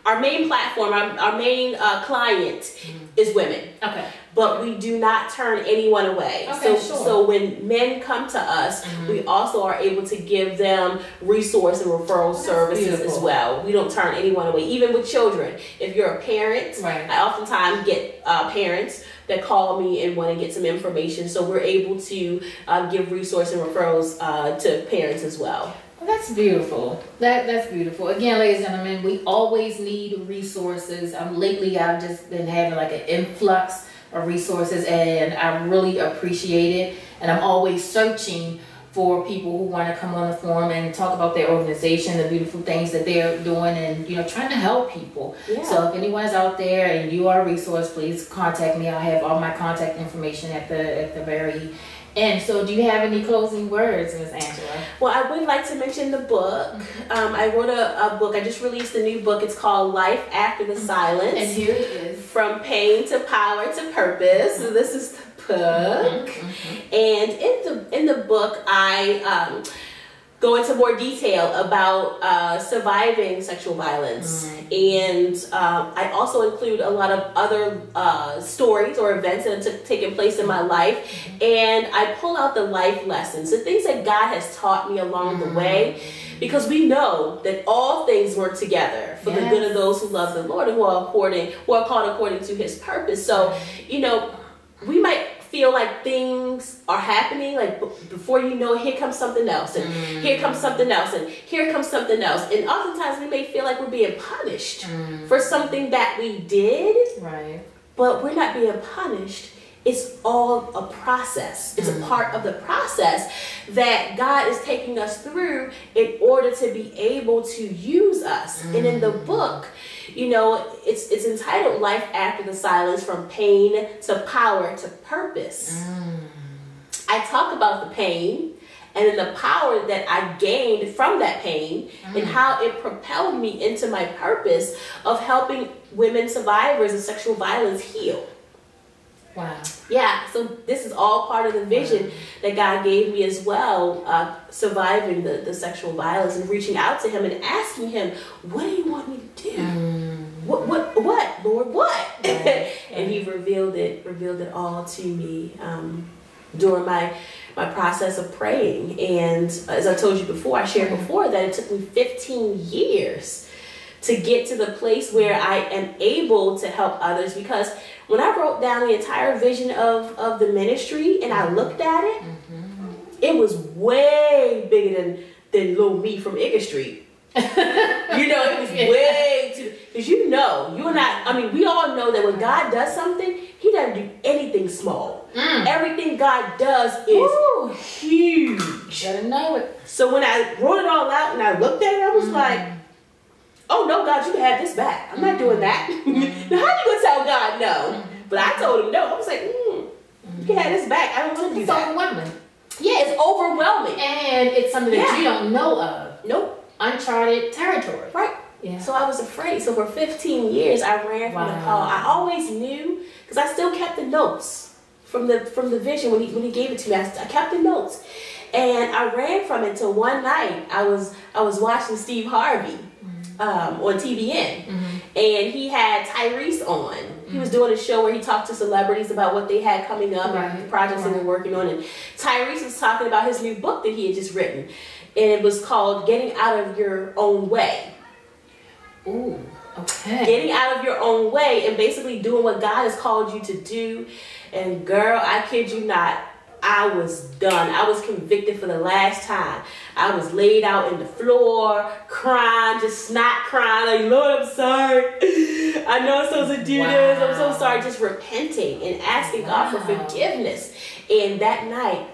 our main platform, our main client is women. Okay. But we do not turn anyone away. Okay, So when men come to us, we also are able to give them resource and referral services as well. We don't turn anyone away, even with children. If you're a parent, I oftentimes get parents that call me and want to get some information. So we're able to give resource and referrals to parents as well. Well, that's beautiful. That's beautiful. Again, ladies and gentlemen, we always need resources. Lately, I've just been having like an influx of resources, and I really appreciate it. And I'm always searching for people who want to come on the forum and talk about their organization, the beautiful things that they're doing, and trying to help people. Yeah. So if anyone's out there and you are a resource, please contact me. I'll have all my contact information at the very end. So do you have any closing words, Ms. Angela? Well, I would like to mention the book. I wrote a book. I just released a new book. It's called Life After the Silence. And here it is. From Pain to Power to Purpose. So this is the book. And in the book, I go into more detail about surviving sexual violence. And I also include a lot of other stories or events that have taken place in my life. And I pull out the life lessons, the things that God has taught me along the way. Because we know that all things work together for the good of those who love the Lord and who are called according to His purpose. So, we might feel like things are happening, like before you know it, here comes something else, and here comes something else, and here comes something else. And oftentimes we may feel like we're being punished for something that we did, right? But we're not being punished. It's all a process. It's a part of the process that God is taking us through in order to be able to use us. And in the book, it's entitled Life After the Silence, From Pain to Power to Purpose. I talk about the pain and then the power that I gained from that pain and how it propelled me into my purpose of helping women survivors of sexual violence heal. Wow. Yeah, so this is all part of the vision that God gave me as well, surviving the sexual violence and reaching out to Him and asking Him, what do you want me to do? What, Lord, what? And He revealed it all to me during my process of praying. And as I told you before, I shared before that it took me 15 years to get to the place where I am able to help others, because when I wrote down the entire vision of the ministry and I looked at it, it was way bigger than little me from Igga Street. It was way too, because you and I, we all know that when God does something, He doesn't do anything small. Everything God does is huge. Gotta know it. So when I wrote it all out and I looked at it, I was like, oh no, God, you can have this back. I'm not doing that. Now, how you gonna tell God no? But I told Him no. I was like, you can have this back. I don't want to do that. It's overwhelming. Yeah, it's overwhelming. And it's something that you don't know of. Nope. Uncharted territory. Right. Yeah. So I was afraid. So for 15 years, I ran from the call. I always knew, because I still kept the notes from the vision when he gave it to me. I kept the notes. And I ran from it till one night I was watching Steve Harvey. on TBN, and he had Tyrese on. He was doing a show where he talked to celebrities about what they had coming up and the projects they were working on. And Tyrese was talking about his new book that he had just written, and it was called "Getting Out of Your Own Way." Ooh, okay. Getting out of your own way and basically doing what God has called you to do. And girl, I kid you not, I was done. I was convicted for the last time. I was laid out in the floor, crying, just snot crying, like, Lord, I'm sorry. I know I'm supposed to do this. I'm so sorry. Just repenting and asking God for forgiveness. And that night,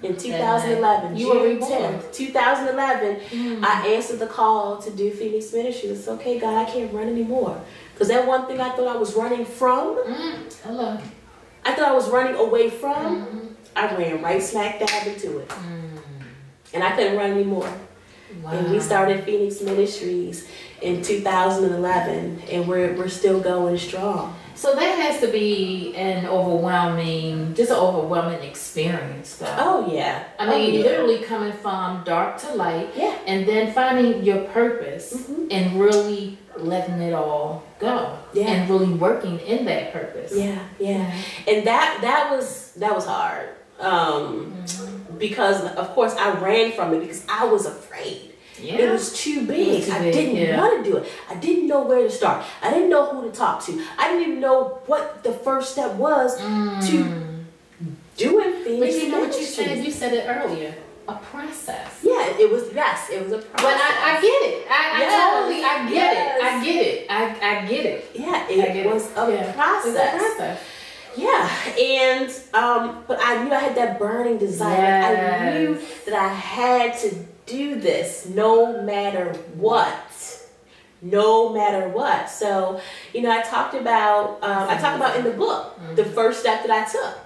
in 2011, June 10th, 2011, I answered the call to do Phoenix Ministry. It's okay, God, I can't run anymore. Because that one thing I thought I was running from, I thought I was running away from, I ran right smack dab into it. And I couldn't run anymore. Wow. And we started Phoenix Ministries in 2011, and we're still going strong. So that has to be an overwhelming experience, though. Oh yeah. I mean, literally coming from dark to light, and then finding your purpose and really letting it all go, and really working in that purpose. Yeah. And that was hard, because of course I ran from it because I was afraid. It was too big. I didn't want to do it. I didn't know where to start. I didn't know who to talk to. I didn't even know what the first step was to doing things. But you know what you said? You said it earlier. A process. Yeah, it was a process. But I get it. I get it. Yeah, it was a process. Yeah, and but I knew I had that burning desire. I knew that I had to do this no matter what. So, I talked about in the book the first step that I took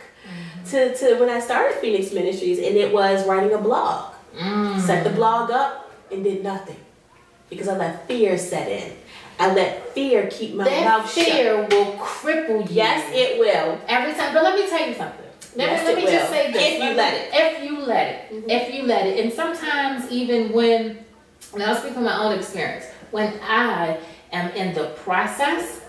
to when I started Phoenix Ministries, and it was writing a blog. Set the blog up and did nothing because I let fear set in. I let fear keep my mouth shut. That fear will cripple you. Yes, it will. Every time. But let me tell you something. Let me just say this. If you let it. And sometimes even when I'll speak from my own experience, when I am in the process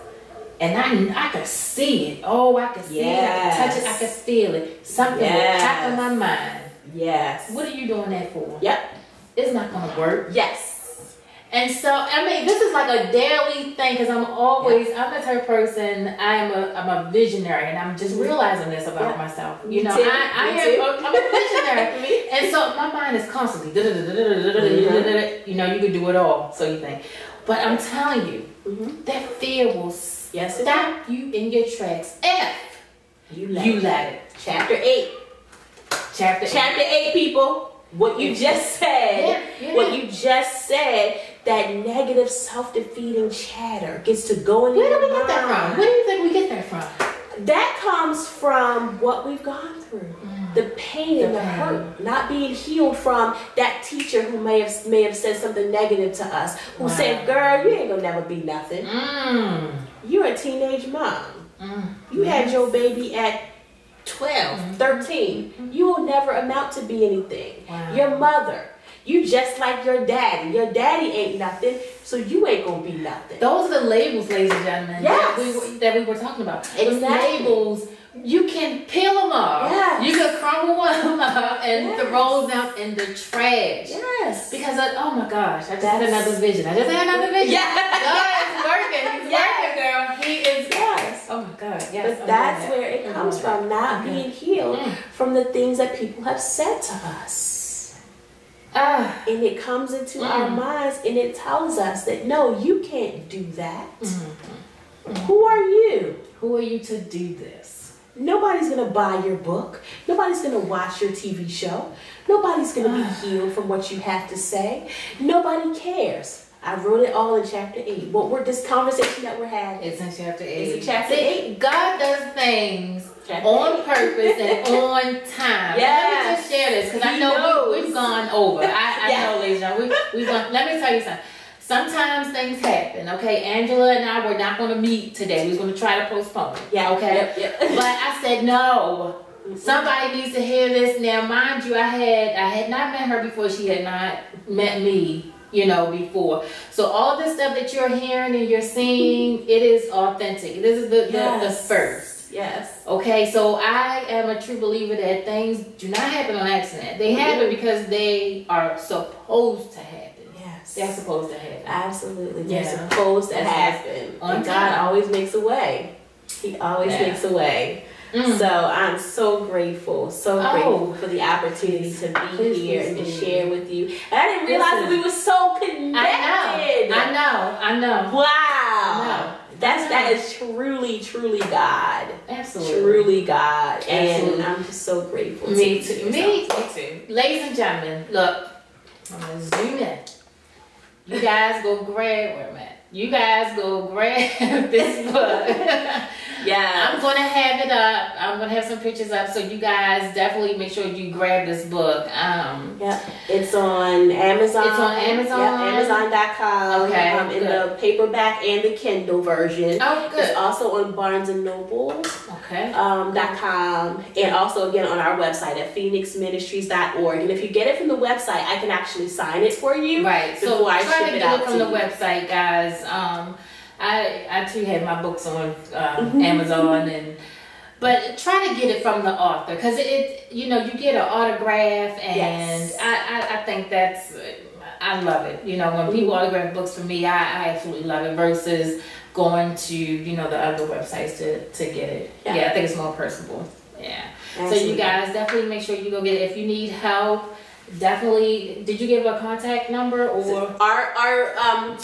and I can see it. Oh, I can see it. I can touch it. I can feel it. Something will pop in my mind. Yes. What are you doing that for? Yep. It's not going to work. Yes. And so, I mean, this is like a daily thing because I'm the type of person, I'm a visionary, and I'm just realizing this about myself. I'm a visionary. And so my mind is constantly, you can do it all, so you think. But I'm telling you, that fear will stop you in your tracks if you let it. Chapter 8. Chapter 8, people. What you just said, that negative self-defeating chatter gets to go in your mind. Where do we get that from? Where do you think we get that from? That comes from what we've gone through. The pain and the hurt, not being healed from that teacher who may have said something negative to us, who said, girl, you ain't gonna never be nothing. You're a teenage mom. You had your baby at 12, 13. You will never amount to be anything. Your mother, you just like your daddy. Your daddy ain't nothing, so you ain't gonna be nothing. Those are the labels, ladies and gentlemen, that we were talking about. Exactly. The labels, you can peel them off. Yes. You can crumble them up and throw them in the trash. Yes. Because, oh my gosh, I just had another vision. God is working. He's working, girl. He is. Yes. Oh my God. Yes. But that's where it comes from, not being healed from the things that people have said to us. And it comes into our minds and it tells us that, no, you can't do that. Who are you? Who are you to do this? Nobody's going to buy your book. Nobody's going to watch your TV show. Nobody's going to be healed from what you have to say. Nobody cares. I wrote it all in chapter 8. This conversation that we're having. It's in chapter 8. It's in chapter 8. God does things on purpose and on time. Let me just share this because I know we've gone over. I know, ladies and gentlemen, we've gone. Let me tell you something. Sometimes things happen, okay? Angela and I were not going to meet today. We was going to try to postpone it, okay? But I said, no, somebody needs to hear this. Now, mind you, I had not met her before. She had not met me, before. So all this stuff that you're hearing and you're seeing, it is authentic. This is the first. Yes. Okay, so I am a true believer that things do not happen on accident. They happen because they are supposed to happen. Yes. They're supposed to happen. Absolutely. Yeah. They're supposed to happen. And God always makes a way. He always makes a way. So I'm so grateful for the opportunity to be here and to share with you. And I didn't realize that we were so connected. I know. Wow. That is truly God. Absolutely. Truly God. Absolutely. And I'm just so grateful. Me too. Ladies and gentlemen, look, I'm going to zoom in. You guys go grab, where I'm at. You guys go grab this book. Yeah. I'm going to have it up. I'm going to have some pictures up. So you guys definitely make sure you grab this book. It's on Amazon. It's on Amazon. Yep, Amazon.com. Okay. In the paperback and the Kindle version. Oh, good. It's also on Barnes and Noble. Okay. .com. And also again on our website at phoenixministries.org. And if you get it from the website, I can actually sign it for you. Right. Before So I try ship to it get out it from to the you. website, guys. I too have my books on Amazon, but try to get it from the author, because you get an autograph, and I think I love it. When people autograph books for me, I absolutely love it versus going to the other websites to get it. Yeah, I think it's more personable. Yeah. Absolutely. So you guys definitely make sure you go get it. If you need help, definitely. Did you give a contact number or our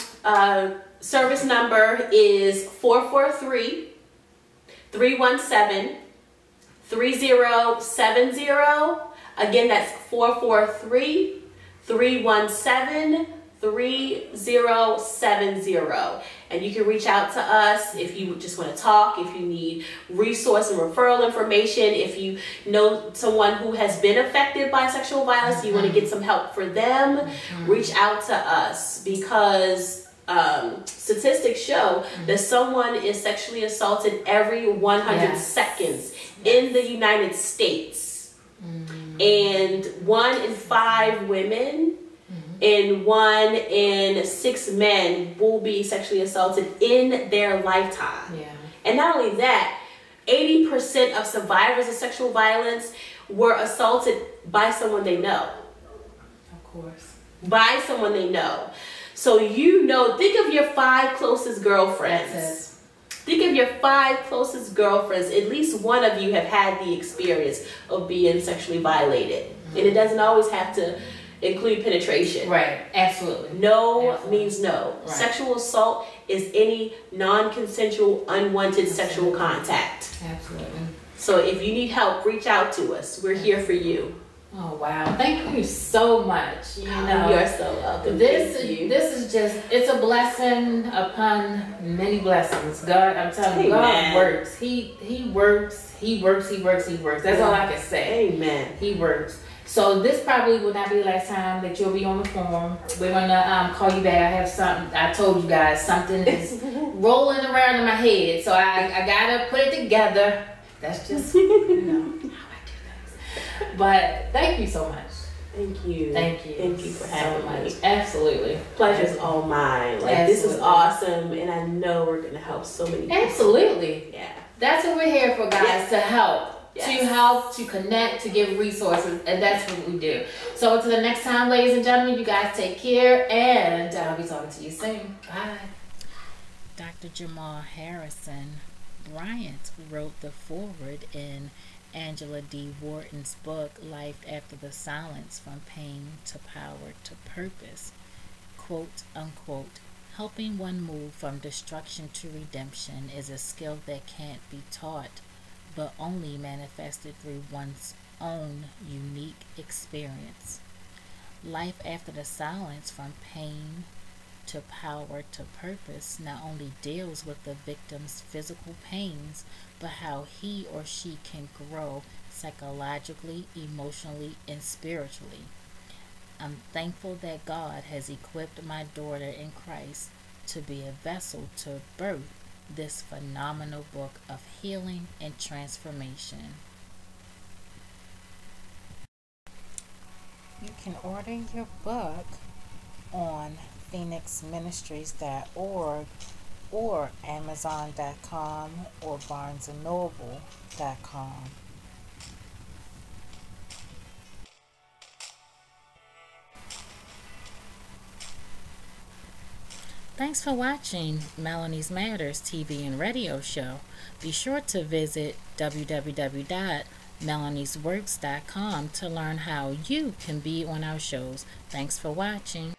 service number is 443-317-3070. Again, that's 443-317-3070. And you can reach out to us if you just want to talk, if you need resource and referral information, if you know someone who has been affected by sexual violence, you want to get some help for them, reach out to us, because statistics show that someone is sexually assaulted every 100 seconds in the United States. And 1 in 5 women and 1 in 6 men will be sexually assaulted in their lifetime. Yeah. And not only that, 80% of survivors of sexual violence were assaulted by someone they know. Of course. By someone they know. So think of your 5 closest girlfriends. Think of your 5 closest girlfriends. At least one of you have had the experience of being sexually violated. And it doesn't always have to include penetration. Right, absolutely. No means no. Right. Sexual assault is any non-consensual, unwanted sexual contact. Absolutely. So if you need help, reach out to us. We're here for you. Oh wow! Thank you so much. You're so welcome. This is just, it's a blessing upon many blessings. God, I'm telling you, God works. He works. That's all I can say. Amen. He works. So this probably will not be the last time that you'll be on the phone. We're gonna call you back. I have something. I told you guys something is rolling around in my head, so I gotta put it together. That's just how I do things. But thank you so much. Thank you. Thank you. Thank you for having me. Absolutely. Pleasure's all mine. This is awesome, and I know we're gonna help so many people. Absolutely. Yeah. That's what we're here for, guys. To help. Yes. To help, to connect, to give resources, and that's what we do. So until the next time, ladies and gentlemen, you guys take care, and I'll be talking to you soon. Bye. Dr. Jamal Harrison Bryant wrote the foreword in Angela D. Wharton's book, Life After the Silence, From Pain to Power to Purpose. Quote, unquote, helping one move from destruction to redemption is a skill that can't be taught, but only manifested through one's own unique experience. Life After the Silence, From Pain to Power to Purpose not only deals with the victim's physical pains, but how he or she can grow psychologically, emotionally, and spiritually. I'm thankful that God has equipped my daughter in Christ to be a vessel to birth this phenomenal book of healing and transformation. You can order your book on phoenixministries.org or amazon.com or barnesandnoble.com. Thanks for watching Melanie's Matters TV and radio show. Be sure to visit www.melaniesworks.com to learn how you can be on our shows. Thanks for watching.